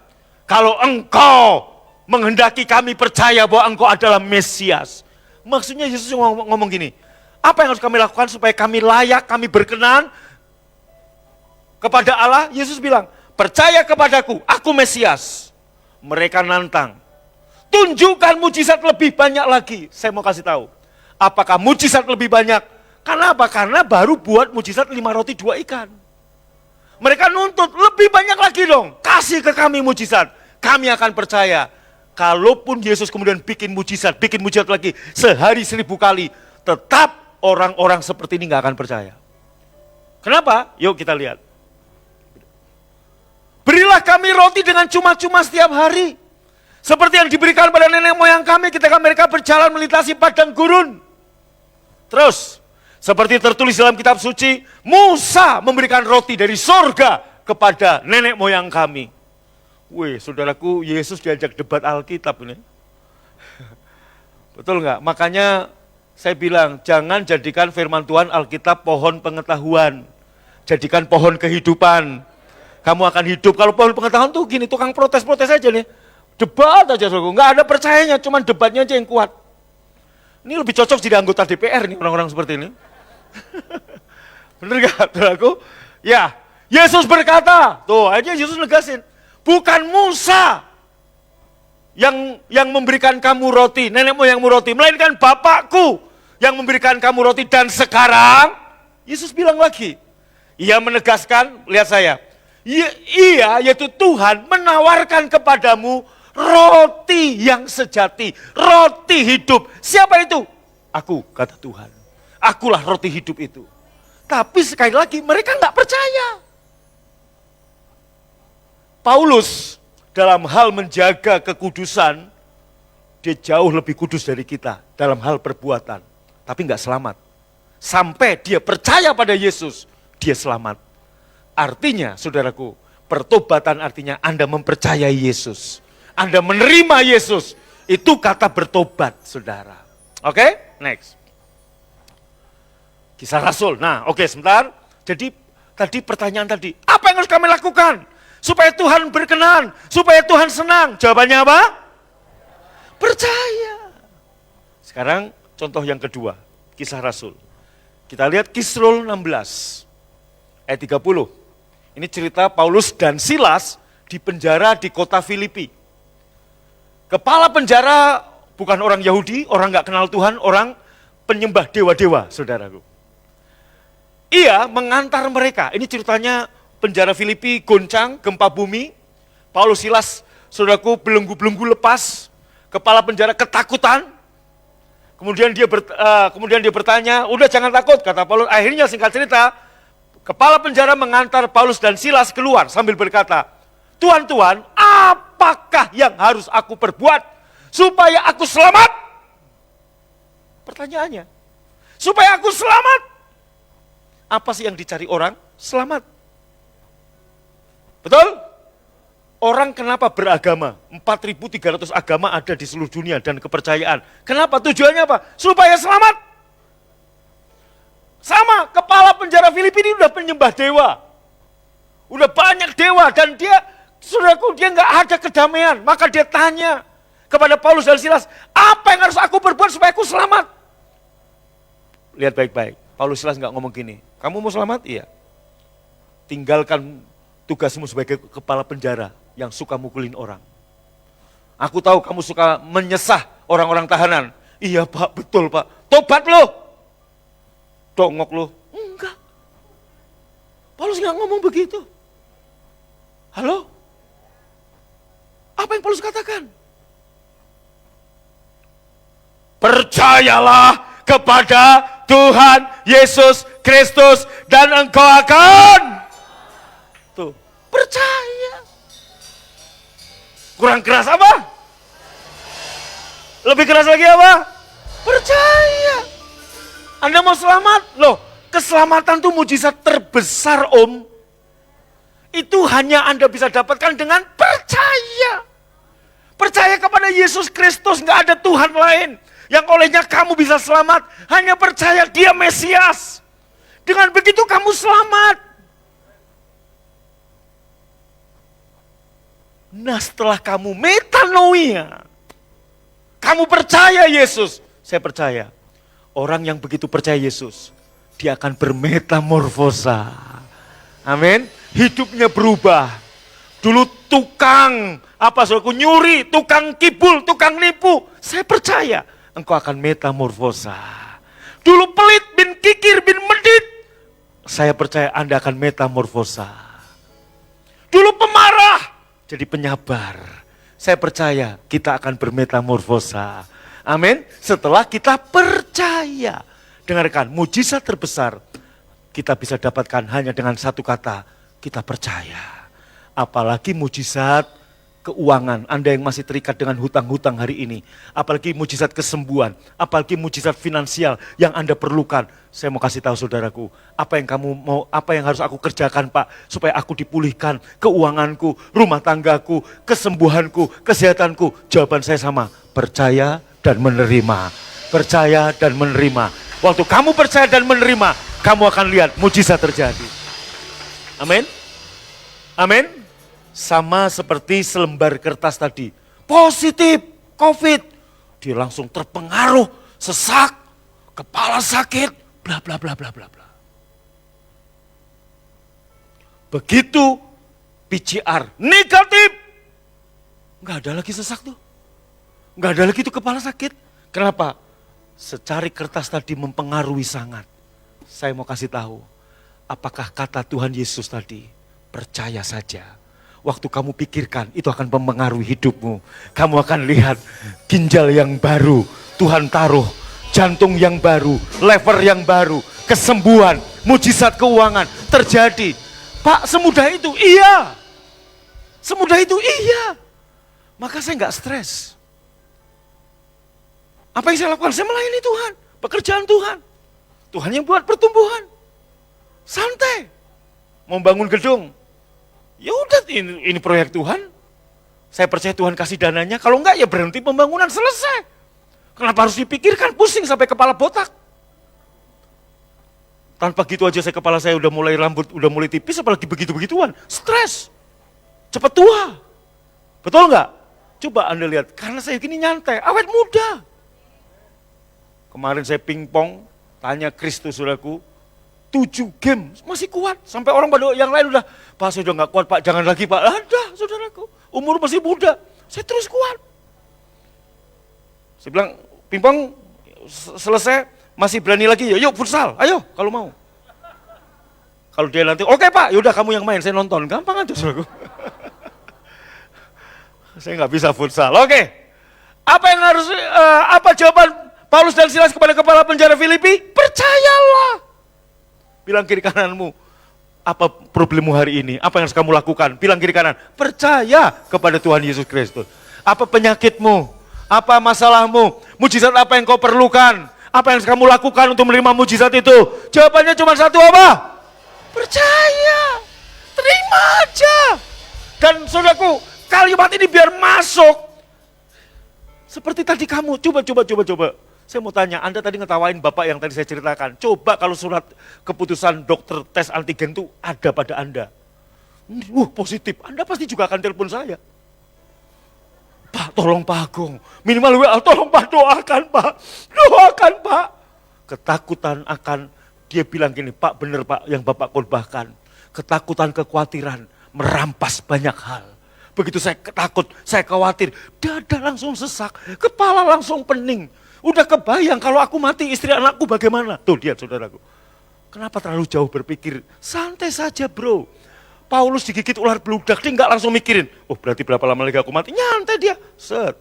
Kalau engkau menghendaki kami percaya bahwa engkau adalah Mesias. Maksudnya Yesus ngomong gini, apa yang harus kami lakukan supaya kami layak, kami berkenan kepada Allah? Yesus bilang, percaya kepadaku, aku Mesias. Mereka nantang, tunjukkan mujizat lebih banyak lagi. Saya mau kasih tahu, apakah mujizat lebih banyak? Karena apa? Karena baru buat mujizat 5 roti 2 ikan. Mereka nuntut, lebih banyak lagi dong, kasih ke kami mujizat. Kami akan percaya. Kalaupun Yesus kemudian bikin mujizat lagi sehari 1000 kali, tetap orang-orang seperti ini gak akan percaya. Kenapa? Yuk kita lihat. Berilah kami roti dengan cuma-cuma setiap hari. Seperti yang diberikan pada nenek moyang kami ketika mereka berjalan melintasi padang gurun. Terus, seperti tertulis dalam kitab suci, Musa memberikan roti dari sorga kepada nenek moyang kami. Wih, saudaraku, Yesus diajak debat Alkitab ini. Betul nggak? Makanya saya bilang, jangan jadikan firman Tuhan Alkitab pohon pengetahuan. Jadikan pohon kehidupan. Kamu akan hidup. Kalau pohon pengetahuan tuh gini, tukang protes-protes aja nih. Debat aja, saudaraku. Nggak ada percayanya, cuman debatnya aja yang kuat. Ini lebih cocok jadi anggota DPR nih, orang-orang seperti ini. Bener gak, saudaraku? Ya, Yesus berkata, tuh aja Yesus negasin. Bukan Musa yang memberikan kamu roti, nenek moyangmu roti, melainkan Bapakku yang memberikan kamu roti. Dan sekarang, Yesus bilang lagi, ia menegaskan, lihat saya, ia yaitu Tuhan menawarkan kepadamu roti yang sejati, roti hidup. Siapa itu? Aku, kata Tuhan. Akulah roti hidup itu. Tapi sekali lagi mereka nggak percaya. Paulus dalam hal menjaga kekudusan, dia jauh lebih kudus dari kita dalam hal perbuatan. Tapi nggak selamat. Sampai dia percaya pada Yesus, dia selamat. Artinya, saudaraku, pertobatan artinya Anda mempercayai Yesus. Anda menerima Yesus. Itu kata bertobat, saudara. Oke, next. Kisah Rasul. Nah, oke, sebentar. Jadi, tadi pertanyaan tadi, apa yang harus kami lakukan? Supaya Tuhan berkenan, supaya Tuhan senang. Jawabannya apa? Percaya. Sekarang contoh yang kedua, Kisah Rasul. Kita lihat Kisrul 16, ayat 30. Ini cerita Paulus dan Silas di penjara di kota Filipi. Kepala penjara bukan orang Yahudi, orang gak kenal Tuhan, orang penyembah dewa-dewa, saudaraku. Ia mengantar mereka, ini ceritanya penjara Filipi goncang, gempa bumi. Paulus Silas, saudaraku, belenggu-belenggu lepas. Kepala penjara ketakutan. Kemudian dia bertanya, udah jangan takut, kata Paulus. Akhirnya singkat cerita, kepala penjara mengantar Paulus dan Silas keluar sambil berkata, Tuhan, apakah yang harus aku perbuat supaya aku selamat? Pertanyaannya, supaya aku selamat. Apa sih yang dicari orang? Selamat. Betul? Orang kenapa beragama? 4.300 agama ada di seluruh dunia dan kepercayaan. Kenapa? Tujuannya apa? Supaya selamat. Sama, kepala penjara Filipi ini udah penyembah dewa. Udah banyak dewa dan dia, saudaraku, dia nggak ada kedamaian. Maka dia tanya kepada Paulus dan Silas, apa yang harus aku perbuat supaya aku selamat? Lihat baik-baik, Paulus Silas nggak ngomong gini, kamu mau selamat? Iya. Tinggalkan tugasmu sebagai kepala penjara yang suka mukulin orang. Aku tahu kamu suka menyesah orang-orang tahanan. Iya Pak, betul Pak. Tobat lo. Dongok lo. Enggak. Paulus nggak ngomong begitu. Halo? Apa yang Paulus katakan? Percayalah kepada Tuhan Yesus Kristus dan engkau akan. Tuh, percaya. Kurang keras apa? Lebih keras lagi apa? Percaya. Anda mau selamat? Loh, keselamatan itu mujizat terbesar, Om. Itu hanya Anda bisa dapatkan dengan percaya. Percaya kepada Yesus Kristus, nggak ada Tuhan lain yang olehnya kamu bisa selamat. Hanya percaya Dia Mesias. Dengan begitu kamu selamat. Nah, setelah kamu metanoia, kamu percaya Yesus. Saya percaya, orang yang begitu percaya Yesus, dia akan bermetamorfosa. Amin. Hidupnya berubah. Dulu tukang, saudaraku, nyuri, tukang kibul, tukang nipu. Saya percaya engkau akan metamorfosa. Dulu pelit, bin kikir, bin medit. Saya percaya Anda akan metamorfosa. Dulu pemarah, jadi penyabar. Saya percaya kita akan bermetamorfosa. Amin. Setelah kita percaya. Dengarkan, mujizat terbesar kita bisa dapatkan hanya dengan satu kata, kita percaya. Apalagi mujizat keuangan, Anda yang masih terikat dengan hutang-hutang hari ini. Apalagi mujizat kesembuhan, apalagi mujizat finansial yang Anda perlukan. Saya mau kasih tahu saudaraku, apa yang kamu mau, apa yang harus aku kerjakan Pak, supaya aku dipulihkan, keuanganku, rumah tanggaku, kesembuhanku, kesehatanku. Jawaban saya sama, percaya dan menerima. Percaya dan menerima. Waktu kamu percaya dan menerima, kamu akan lihat mujizat terjadi. Amin. Amin. Sama seperti selembar kertas tadi. Positif COVID. Dia langsung terpengaruh, sesak, kepala sakit, bla bla bla bla bla bla. Begitu PCR negatif. Enggak ada lagi sesak tuh. Enggak ada lagi tuh kepala sakit. Kenapa? Secari kertas tadi mempengaruhi sangat. Saya mau kasih tahu, apakah kata Tuhan Yesus tadi? Percaya saja. Waktu kamu pikirkan, itu akan mempengaruhi hidupmu. Kamu akan lihat ginjal yang baru, Tuhan taruh. Jantung yang baru, lever yang baru, kesembuhan, mujizat keuangan terjadi. Pak, semudah itu? Iya. Semudah itu? Iya. Maka saya nggak stres. Apa yang saya lakukan? Saya melayani Tuhan, pekerjaan Tuhan. Tuhan yang buat pertumbuhan. Santai. Mau bangun gedung, ya udah ini proyek Tuhan. Saya percaya Tuhan kasih dananya. Kalau enggak ya berhenti pembangunan, selesai. Kenapa harus dipikirkan, pusing sampai kepala botak. Tanpa gitu aja kepala saya udah mulai rambut, udah mulai tipis, apalagi begitu-begituan. Stres. Cepat tua. Betul enggak? Coba Anda lihat, karena saya gini nyantai, awet muda. Kemarin saya pingpong, tanya Kristus saudaraku, 7 game, masih kuat. Sampai orang pada yang lain udah, Pak saya udah gak kuat Pak, jangan lagi Pak. Ada saudaraku, umur masih muda, saya terus kuat. Saya bilang, pingpong selesai, masih berani lagi, yuk futsal, ayo kalau mau. Kalau dia nanti, oke Pak, yaudah kamu yang main, saya nonton. Gampang aja saudaraku. Saya gak bisa futsal, oke. Apa yang harus, apa jawaban Paulus dan Silas kepada kepala penjara Filipi? Percayalah. Bilang kiri kananmu, apa problemmu hari ini? Apa yang harus kamu lakukan? Bilang kiri kanan, percaya kepada Tuhan Yesus Kristus. Apa penyakitmu? Apa masalahmu? Mujizat apa yang kau perlukan? Apa yang harus kamu lakukan untuk menerima mujizat itu? Jawabannya cuma satu, apa? Percaya. Terima aja. Dan saudaraku, kalimat ini biar masuk. Seperti tadi kamu, coba. Saya mau tanya, Anda tadi ngetawain Bapak yang tadi saya ceritakan. Coba kalau surat keputusan dokter tes antigen itu ada pada Anda. Positif, Anda pasti juga akan telepon saya. Pak, tolong Pak Agung, minimal WA, tolong Pak doakan Pak. Doakan Pak. Ketakutan akan, dia bilang gini, Pak benar Pak yang Bapak khotbahkan. Ketakutan, kekhawatiran, merampas banyak hal. Begitu saya takut, saya khawatir, dada langsung sesak, kepala langsung pening. Udah kebayang kalau aku mati, istri anakku bagaimana? Tuh lihat saudaraku. Kenapa terlalu jauh berpikir? Santai saja bro. Paulus digigit ular beludak, dia nggak langsung mikirin, oh berarti berapa lama lagi aku mati? Nyantai dia, set.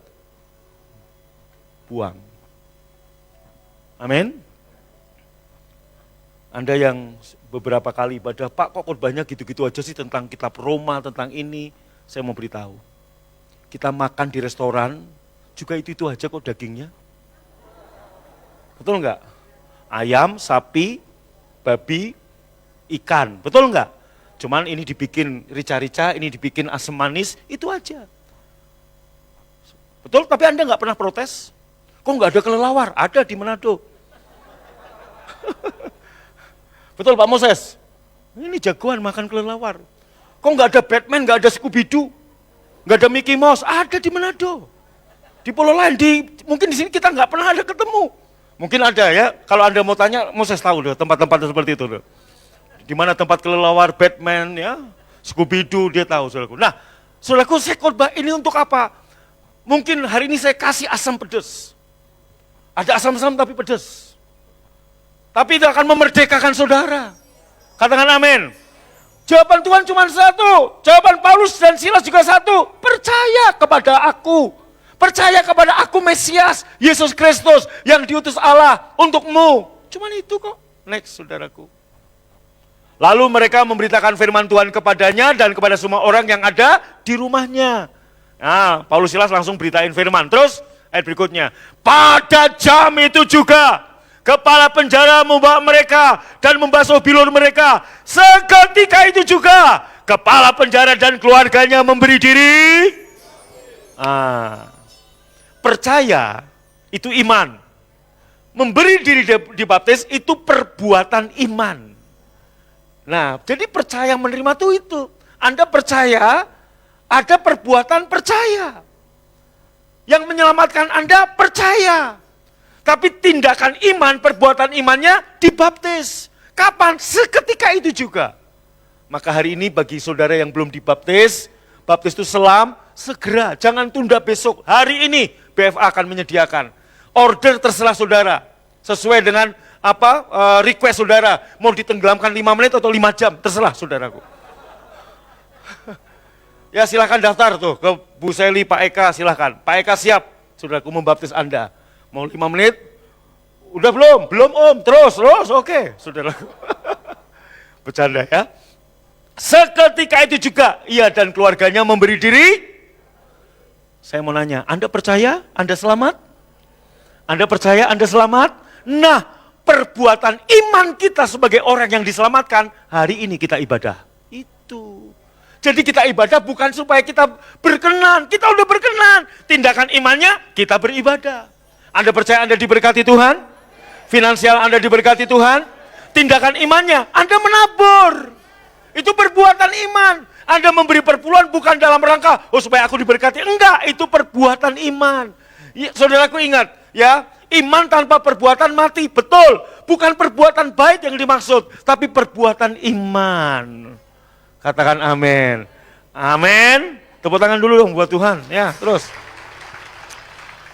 Buang. Amin. Anda yang beberapa kali ibadah, Pak kok khotbahnya gitu-gitu aja sih tentang kitab Roma, tentang ini. Saya mau beritahu. Kita makan di restoran, juga itu aja kok dagingnya. Betul enggak? Ayam, sapi, babi, ikan, betul enggak? Cuman ini dibikin rica-rica, ini dibikin asam manis, itu aja. Betul, tapi Anda enggak pernah protes? Kok enggak ada kelelawar? Ada di Manado. Betul Pak Moses? Ini jagoan makan kelelawar. Kok enggak ada Batman, enggak ada Scooby-Doo? Enggak ada Mickey Mouse? Ada di Manado. Di pulau lain, mungkin di sini kita enggak pernah ada ketemu. Mungkin ada ya, kalau Anda mau tanya, Moses tahu deh tempat-tempat seperti itu. Deh. Di mana tempat kelelawar, Batman, ya, Scooby-Doo, dia tahu, saudaraku. Nah, saudaraku, saya khotbah ini untuk apa? Mungkin hari ini saya kasih asam pedas. Ada asam-asam tapi pedas. Tapi itu akan memerdekakan saudara. Katakan amin. Jawaban Tuhan cuma satu. Jawaban Paulus dan Silas juga satu. Percaya kepada aku. Percaya kepada aku Mesias, Yesus Kristus yang diutus Allah untukmu. Cuman itu kok. Next, saudaraku. Lalu mereka memberitakan firman Tuhan kepadanya dan kepada semua orang yang ada di rumahnya. Nah, Paulus Silas langsung beritain firman. Terus, ayat berikutnya. Pada jam itu juga, kepala penjara membawa mereka dan membasuh bilur mereka. Seketika itu juga, kepala penjara dan keluarganya memberi diri. Percaya itu iman. Memberi diri dibaptis itu perbuatan iman. Nah, jadi percaya menerima itu. Anda percaya, ada perbuatan percaya. Yang menyelamatkan Anda percaya. Tapi tindakan iman, perbuatan imannya dibaptis. Kapan? Seketika itu juga. Maka hari ini bagi saudara yang belum dibaptis, baptis itu segera, jangan tunda besok. Hari ini BFA akan menyediakan. Order terserah saudara, sesuai dengan request saudara. Mau ditenggelamkan 5 menit atau 5 jam, terserah saudaraku. Ya silakan daftar tuh ke Bu Seli, Pak Eka silakan. Pak Eka siap, saudaraku membaptis Anda. Mau 5 menit? Udah belum? Belum om, terus, oke, saudaraku. Bercanda ya. Seketika itu juga, ia dan keluarganya memberi diri. Saya mau nanya, Anda percaya Anda selamat? Anda percaya Anda selamat? Nah, perbuatan iman kita sebagai orang yang diselamatkan, hari ini kita ibadah. Itu. Jadi kita ibadah bukan supaya kita berkenan, kita udah berkenan. Tindakan imannya, kita beribadah. Anda percaya Anda diberkati Tuhan? Finansial Anda diberkati Tuhan? Tindakan imannya, Anda menabur. Itu perbuatan iman. Anda memberi perpuluhan bukan dalam rangka, supaya aku diberkati. Enggak, itu perbuatan iman. Ya, saudaraku ingat, ya, iman tanpa perbuatan mati. Betul, bukan perbuatan baik yang dimaksud, tapi perbuatan iman. Katakan amin. Amin. Tepuk tangan dulu dong buat Tuhan. Ya, terus.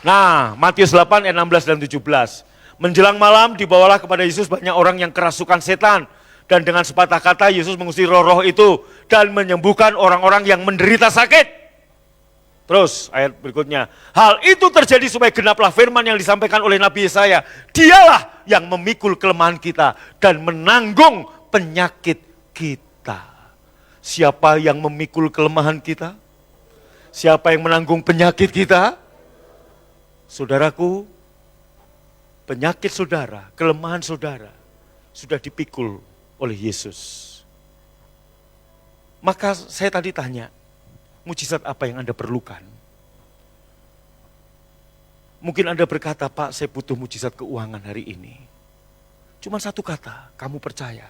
Nah, Matius 8 ayat 16 dan 17. Menjelang malam dibawalah kepada Yesus banyak orang yang kerasukan setan. Dan dengan sepatah kata Yesus mengusir roh-roh itu dan menyembuhkan orang-orang yang menderita sakit. Terus ayat berikutnya. Hal itu terjadi supaya genaplah firman yang disampaikan oleh Nabi Yesaya. Dialah yang memikul kelemahan kita dan menanggung penyakit kita. Siapa yang memikul kelemahan kita? Siapa yang menanggung penyakit kita? Saudaraku, penyakit saudara, kelemahan saudara sudah dipikul oleh Yesus. Maka saya tadi tanya, mujizat apa yang Anda perlukan? Mungkin Anda berkata, Pak, saya butuh mujizat keuangan hari ini. Cuma satu kata, kamu percaya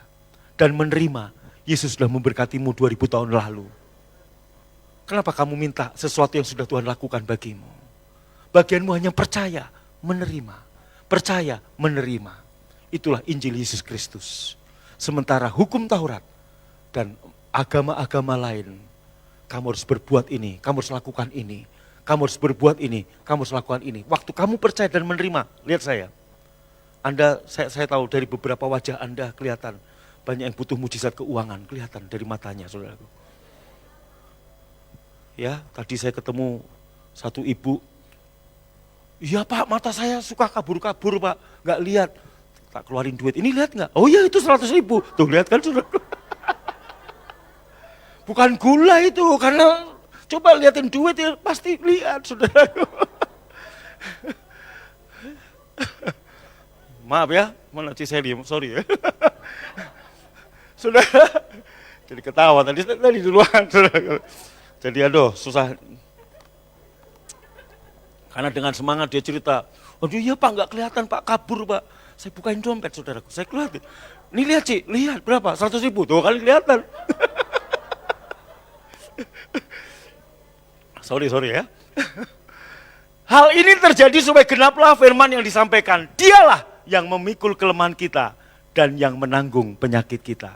dan menerima Yesus sudah memberkatimu 2000 tahun lalu. Kenapa kamu minta sesuatu yang sudah Tuhan lakukan bagimu? Bagianmu hanya percaya, menerima. Percaya, menerima. Itulah Injil Yesus Kristus. Sementara hukum Taurat dan agama-agama lain, kamu harus berbuat ini, kamu harus lakukan ini, kamu harus berbuat ini, kamu harus lakukan ini. Waktu kamu percaya dan menerima, lihat saya, Anda, saya tahu dari beberapa wajah Anda kelihatan banyak yang butuh mujizat keuangan, kelihatan dari matanya, saudaraku. Ya, tadi saya ketemu satu ibu, iya Pak, mata saya suka kabur-kabur Pak, nggak lihat. Tak keluarin duit, ini lihat nggak? Oh iya itu 100.000, tuh lihat kan saudaraku. Bukan gula itu, karena coba liatin duit ya pasti lihat saudaraku. Maaf ya, mana saya diem, sorry ya. Saudara, jadi ketawa tadi duluan saudara. Jadi aduh susah. Karena dengan semangat dia cerita, aduh iya Pak nggak kelihatan Pak, kabur Pak. Saya bukain dompet saudaraku, saya keluar. Ini lihat Cik, lihat berapa? 100.000, tuh kali kelihatan. Sorry ya. Hal ini terjadi supaya genaplah firman yang disampaikan. Dialah yang memikul kelemahan kita dan yang menanggung penyakit kita.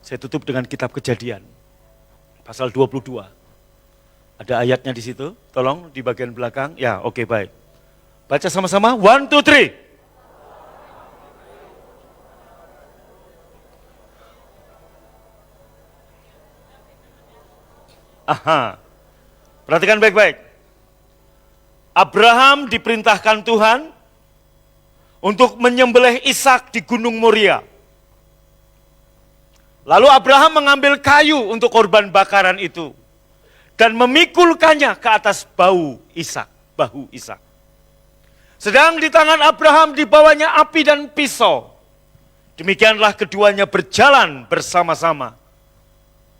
Saya tutup dengan kitab Kejadian, pasal 22. Ada ayatnya di situ, tolong di bagian belakang. Ya, oke, baik. Baca sama-sama, 1, 2, 3. Aha, perhatikan baik-baik. Abraham diperintahkan Tuhan untuk menyembelih Ishak di Gunung Moria. Lalu Abraham mengambil kayu untuk korban bakaran itu dan memikulkannya ke atas bahu Ishak. Sedang di tangan Abraham dibawanya api dan pisau. Demikianlah keduanya berjalan bersama-sama.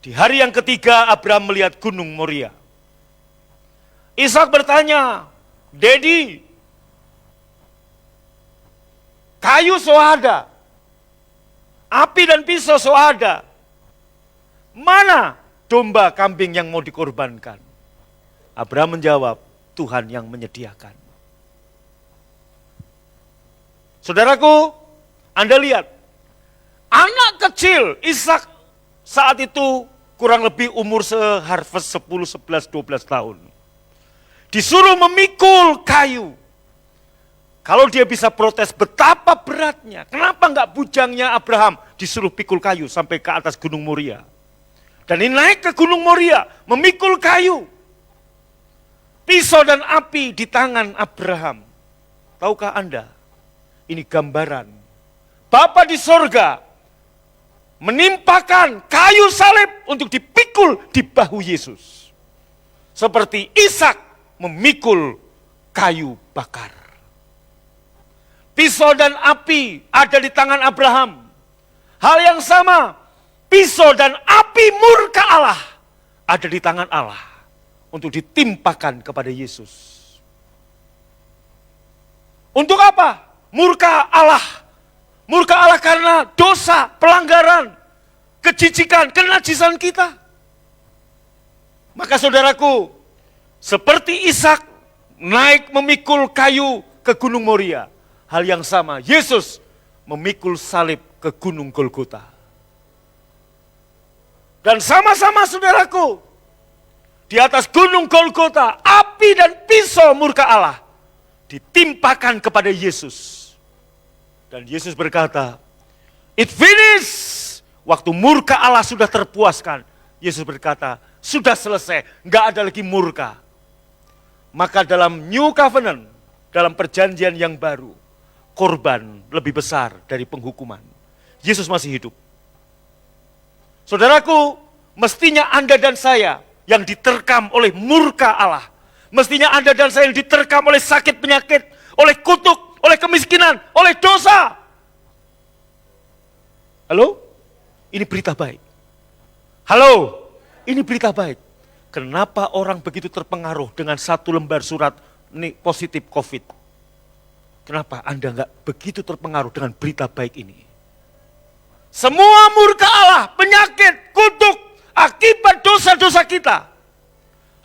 Di hari yang ketiga Abraham melihat Gunung Moria. Ishak bertanya, Dedi, kayu so ada, api dan pisau so ada. Mana domba kambing yang mau dikorbankan? Abraham menjawab, Tuhan yang menyediakan. Saudaraku, Anda lihat, anak kecil Ishak saat itu kurang lebih umur seharvest 10, 11, 12 tahun. Disuruh memikul kayu. Kalau dia bisa protes betapa beratnya, kenapa enggak bujangnya Abraham disuruh pikul kayu sampai ke atas Gunung Moria. Dan ini naik ke Gunung Moria, memikul kayu. Pisau dan api di tangan Abraham. Tahukah Anda, ini gambaran Bapa di sorga menimpakan kayu salib untuk dipikul di bahu Yesus. Seperti Ishak memikul kayu bakar. Pisau dan api ada di tangan Abraham. Hal yang sama, pisau dan api murka Allah ada di tangan Allah untuk ditimpakan kepada Yesus. Untuk apa? Murka Allah. Murka Allah karena dosa, pelanggaran, kejijikan, kenajisan kita. Maka saudaraku, seperti Ishak naik memikul kayu ke Gunung Moria. Hal yang sama, Yesus memikul salib ke Gunung Golgota. Dan sama-sama saudaraku, di atas Gunung Golgota, api dan pisau murka Allah ditimpakan kepada Yesus. Dan Yesus berkata, "It finished." Waktu murka Allah sudah terpuaskan, Yesus berkata, sudah selesai, nggak ada lagi murka. Maka dalam New Covenant, dalam perjanjian yang baru, korban lebih besar dari penghukuman. Yesus masih hidup. Saudaraku, mestinya Anda dan saya yang diterkam oleh murka Allah. Mestinya Anda dan saya yang diterkam oleh sakit penyakit, oleh kutuk, oleh kemiskinan, oleh dosa. Halo? Ini berita baik. Halo? Ini berita baik. Kenapa orang begitu terpengaruh dengan satu lembar surat positif COVID? Kenapa Anda enggak begitu terpengaruh dengan berita baik ini? Semua murka Allah, penyakit, kutuk, akibat dosa-dosa kita,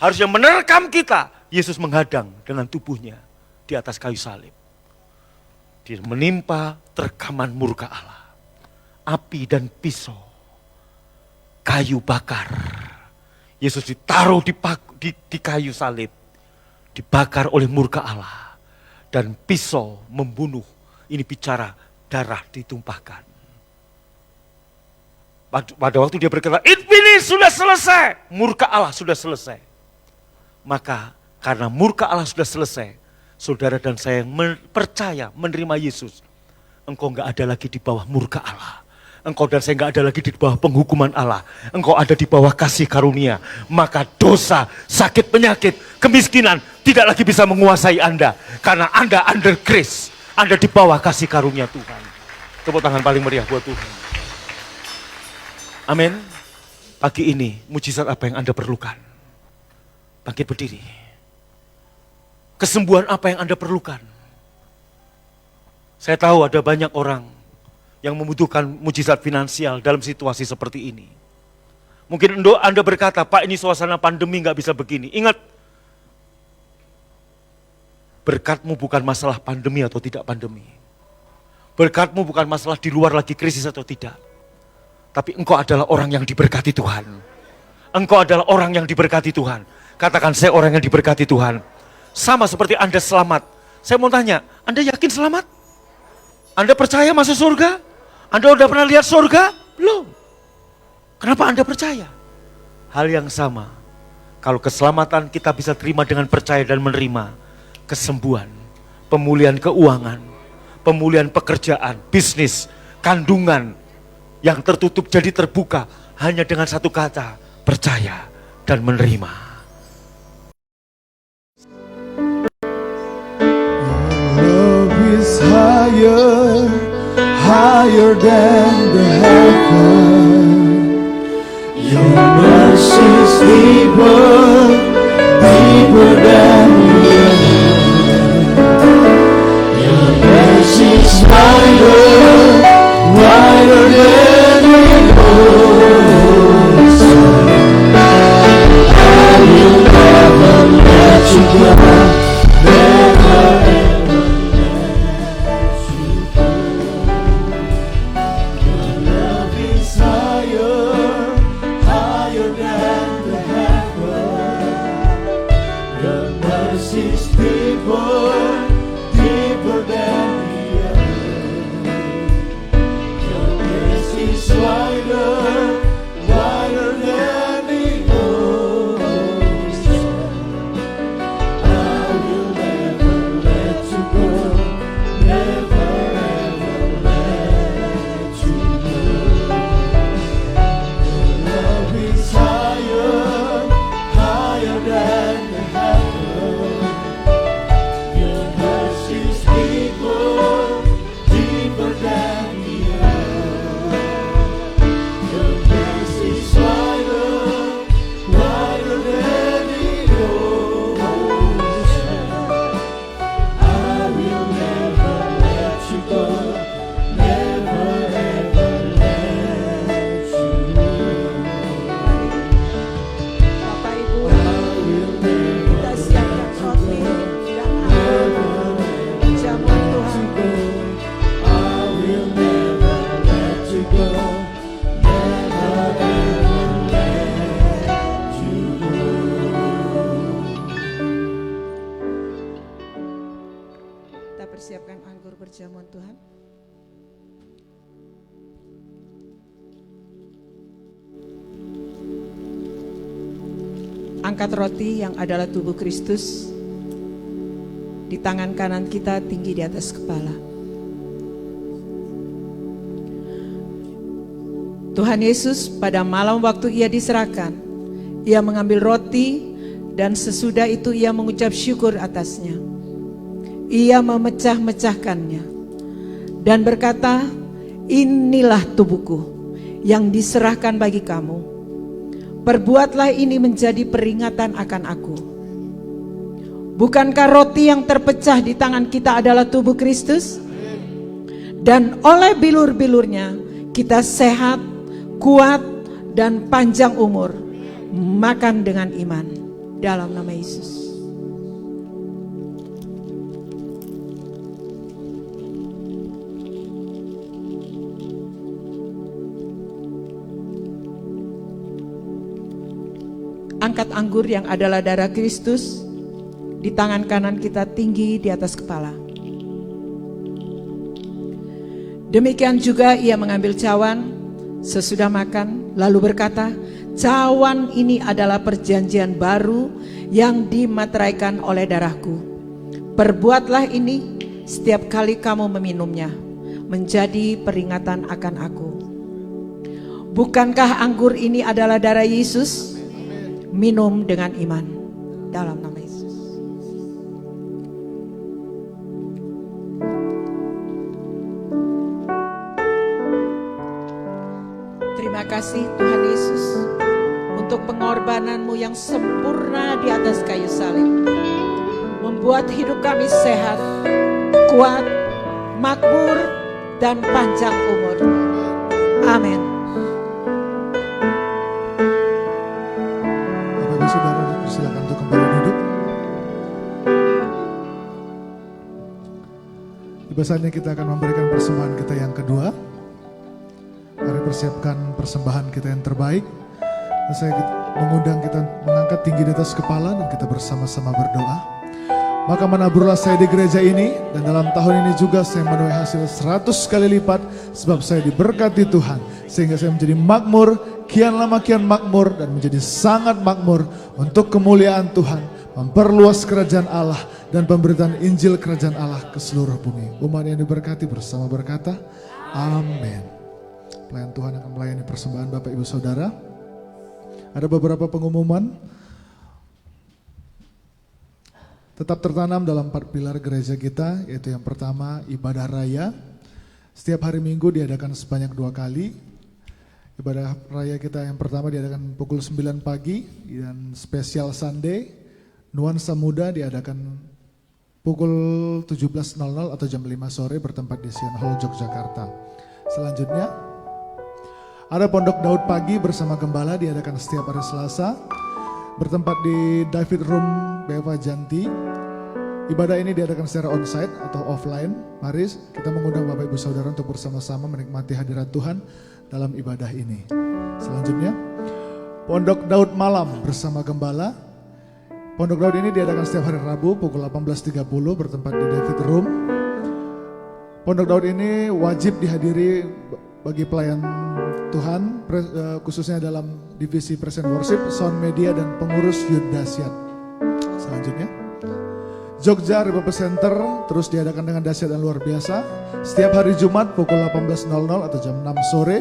harusnya menerkam kita. Yesus menghadang dengan tubuhnya di atas kayu salib. Dia menimpa terkaman murka Allah. Api dan pisau, kayu bakar. Yesus ditaruh di kayu salib, dibakar oleh murka Allah. Dan pisau membunuh Ini bicara darah ditumpahkan. Pada waktu dia berkata, ini sudah selesai. Murka Allah sudah selesai. Maka karena murka Allah sudah selesai, saudara dan saya yang percaya menerima Yesus, engkau enggak ada lagi di bawah murka Allah. Engkau dan saya enggak ada lagi di bawah penghukuman Allah. Engkau ada di bawah kasih karunia. Maka dosa, sakit, penyakit, kemiskinan tidak lagi bisa menguasai Anda. Karena Anda under grace. Anda di bawah kasih karunia Tuhan. Tepuk tangan paling meriah buat Tuhan. Amin. Pagi ini mujizat apa yang Anda perlukan? Bangkit berdiri. Kesembuhan apa yang Anda perlukan? Saya tahu ada banyak orang yang membutuhkan mujizat finansial dalam situasi seperti ini. Mungkin Anda berkata, Pak, ini suasana pandemi nggak bisa begini. Ingat, berkatmu bukan masalah pandemi atau tidak pandemi. Berkatmu bukan masalah di luar lagi krisis atau tidak. Tapi engkau adalah orang yang diberkati Tuhan. Engkau adalah orang yang diberkati Tuhan. Katakan, saya orang yang diberkati Tuhan. Sama seperti Anda selamat. Saya mau tanya, Anda yakin selamat? Anda percaya masuk surga? Anda udah pernah lihat surga? Belum. Kenapa Anda percaya? Hal yang sama. Kalau keselamatan kita bisa terima dengan percaya dan menerima. Kesembuhan, pemulihan keuangan, pemulihan pekerjaan, bisnis, kandungan yang tertutup jadi terbuka hanya dengan satu kata, percaya dan menerima. Love is higher, higher than the heaven. Your mercy is deeper, deeper than the earth. Your mercy is wider, wider than the ocean. I will never let you go, never ever let you go. Your love is higher, higher than the heaven. Your mercy is deeper, deeper than the earth. Your mercy is wider, wider than the ocean. I will never let you go, never ever let you go. Your love is higher, higher than the heaven. Your mercy is deeper, deeper than the earth. Your mercy is wider, wider than the ocean. I will never let you go, never ever let you go. Bapak Ibu, kita siapkan roti dan air jamuan Tuhan. I will never let you go, never ever let you go. Kita persiapkan anggur berjamuan Tuhan. Angkat roti yang adalah tubuh Kristus di tangan kanan kita tinggi di atas kepala. Tuhan Yesus pada malam waktu ia diserahkan, ia mengambil roti dan sesudah itu ia mengucap syukur atasnya. Ia memecah-mecahkannya dan berkata, inilah tubuhku yang diserahkan bagi kamu. Perbuatlah ini menjadi peringatan akan aku. Bukankah roti yang terpecah di tangan kita adalah tubuh Kristus? Dan oleh bilur-bilurnya kita sehat, kuat, dan panjang umur. Makan dengan iman dalam nama Yesus. Angkat anggur yang adalah darah Kristus di tangan kanan kita tinggi di atas kepala. Demikian juga ia mengambil cawan sesudah makan, lalu berkata, cawan ini adalah perjanjian baru yang dimateraikan oleh darahku. Perbuatlah ini setiap kali kamu meminumnya, menjadi peringatan akan aku. Bukankah anggur ini adalah darah Yesus? Minum dengan iman dalam nama Yesus. Terima kasih Tuhan Yesus untuk pengorbananmu yang sempurna di atas kayu salib, membuat hidup kami sehat, kuat, makmur, dan panjang umur. Amin. Bapak Ibu Saudara, silakan untuk kembali duduk. Tiba saatnya kita akan memberikan persembahan kita yang kedua. Mari persiapkan persembahan kita yang terbaik. Dan saya mengundang kita mengangkat tinggi di atas kepala dan kita bersama-sama berdoa. Maka menaburlah saya di gereja ini, dan dalam tahun ini juga saya menuai hasil 100 kali lipat, sebab saya diberkati Tuhan, sehingga saya menjadi makmur, kian lama kian makmur, dan menjadi sangat makmur untuk kemuliaan Tuhan, memperluas kerajaan Allah dan pemberitaan Injil kerajaan Allah ke seluruh bumi. Umat yang diberkati bersama berkata, amin. Pelayan Tuhan akan melayani persembahan Bapak Ibu Saudara. Ada beberapa pengumuman. Tetap tertanam dalam 4 pilar gereja kita, yaitu yang pertama ibadah raya. Setiap hari Minggu diadakan sebanyak 2 kali. Ibadah raya kita yang pertama diadakan pukul 9 pagi, dan spesial Sunday, nuansa muda diadakan pukul 17.00 atau jam 5 sore bertempat di Sion Hall, Yogyakarta. Selanjutnya, ada Pondok Daud pagi bersama Gembala diadakan setiap hari Selasa, bertempat di David Room BFA Janti. Ibadah ini diadakan secara onsite atau offline. Mari kita mengundang Bapak Ibu Saudara untuk bersama-sama menikmati hadirat Tuhan dalam ibadah ini. Selanjutnya, Pondok Daud malam bersama Gembala. Pondok Daud ini diadakan setiap hari Rabu pukul 18.30 bertempat di David Room. Pondok Daud ini wajib dihadiri bagi pelayan Tuhan, khususnya dalam divisi present worship, sound media, dan pengurus youth dahsyat. Selanjutnya, Jogja Revival Center terus diadakan dengan dahsyat dan luar biasa. Setiap hari Jumat pukul 18.00 atau jam 6 sore.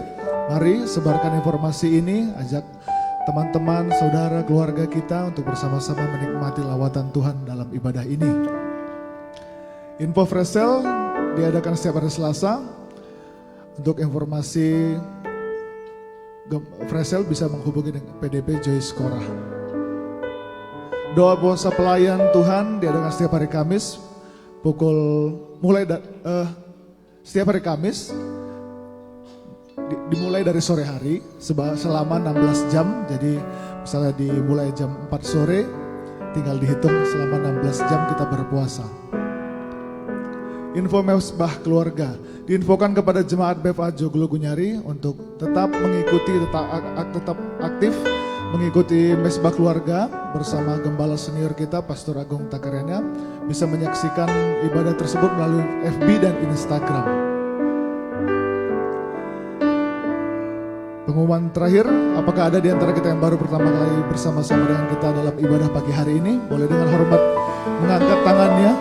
Mari sebarkan informasi ini, ajak teman-teman, saudara, keluarga kita untuk bersama-sama menikmati lawatan Tuhan dalam ibadah ini. Info Fresh Sale diadakan setiap hari Selasa. Untuk informasi Fresh Sale bisa menghubungi dengan PDP Joyce Korah. Doa puasa pelayan Tuhan diadakan setiap hari Kamis setiap hari Kamis dimulai dari sore hari selama 16 jam. Jadi misalnya dimulai jam 4 sore, tinggal dihitung selama 16 jam kita berpuasa. Info mesbah keluarga diinfokan kepada jemaat BFA Joglo Gunyari untuk tetap aktif mengikuti mesbah keluarga bersama gembala senior kita Pastor Agung Takarena. Bisa menyaksikan ibadah tersebut melalui FB dan Instagram. Pengumuman terakhir, apakah ada di antara kita yang baru pertama kali bersama-sama dengan kita dalam ibadah pagi hari ini? Boleh dengan hormat mengangkat tangannya.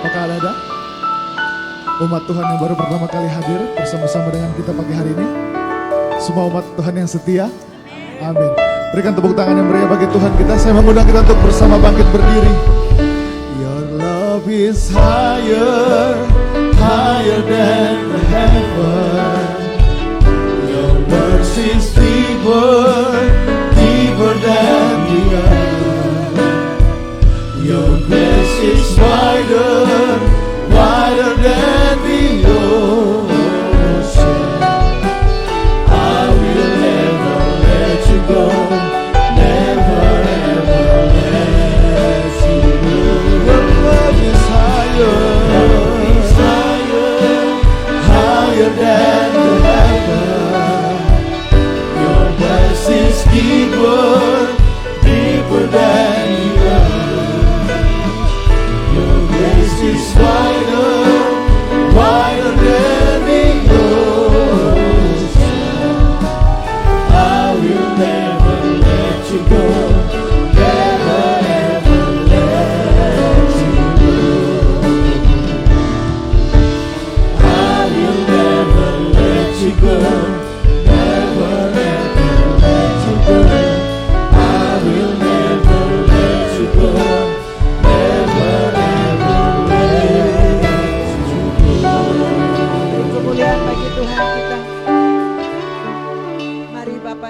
Apakah ada umat Tuhan yang baru pertama kali hadir bersama-sama dengan kita pagi hari ini? Semua umat Tuhan yang setia? Amin. Berikan tepuk tangan yang meriah bagi Tuhan kita. Saya mengundang kita untuk bersama bangkit berdiri. Your love is higher, higher than the heaven. Your mercy is deeper, deeper than the earth. Your grace is wider, wider than the ocean. I will never let you go, never ever let you go. Your love is higher, higher than the heaven. Your grace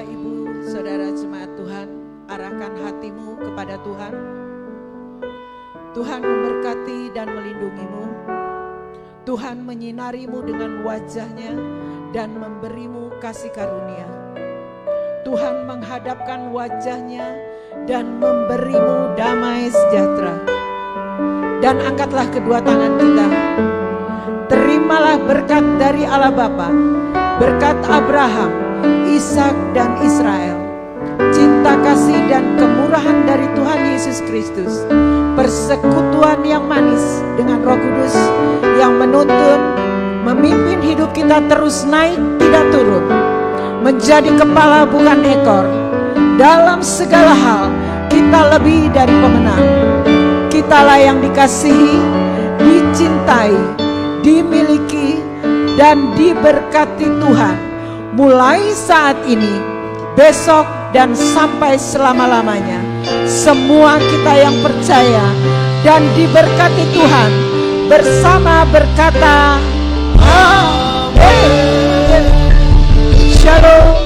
Bapak, Ibu, Saudara jemaat Tuhan, arahkan hatimu kepada Tuhan. Tuhan memberkati dan melindungimu. Tuhan menyinarimu dengan wajah-Nya dan memberimu kasih karunia. Tuhan menghadapkan wajah-Nya dan memberimu damai sejahtera. Dan angkatlah kedua tangan kita. Terimalah berkat dari Allah Bapa, berkat Abraham, Ishak dan Israel, cinta kasih dan kemurahan dari Tuhan Yesus Kristus, persekutuan yang manis dengan Roh Kudus yang menuntun, memimpin hidup kita terus naik tidak turun, menjadi kepala bukan ekor. Dalam segala hal kita lebih dari pemenang. Kitalah yang dikasihi, dicintai, dimiliki dan diberkati Tuhan mulai saat ini, besok dan sampai selama-lamanya. Semua kita yang percaya dan diberkati Tuhan bersama berkata amin. Shalom.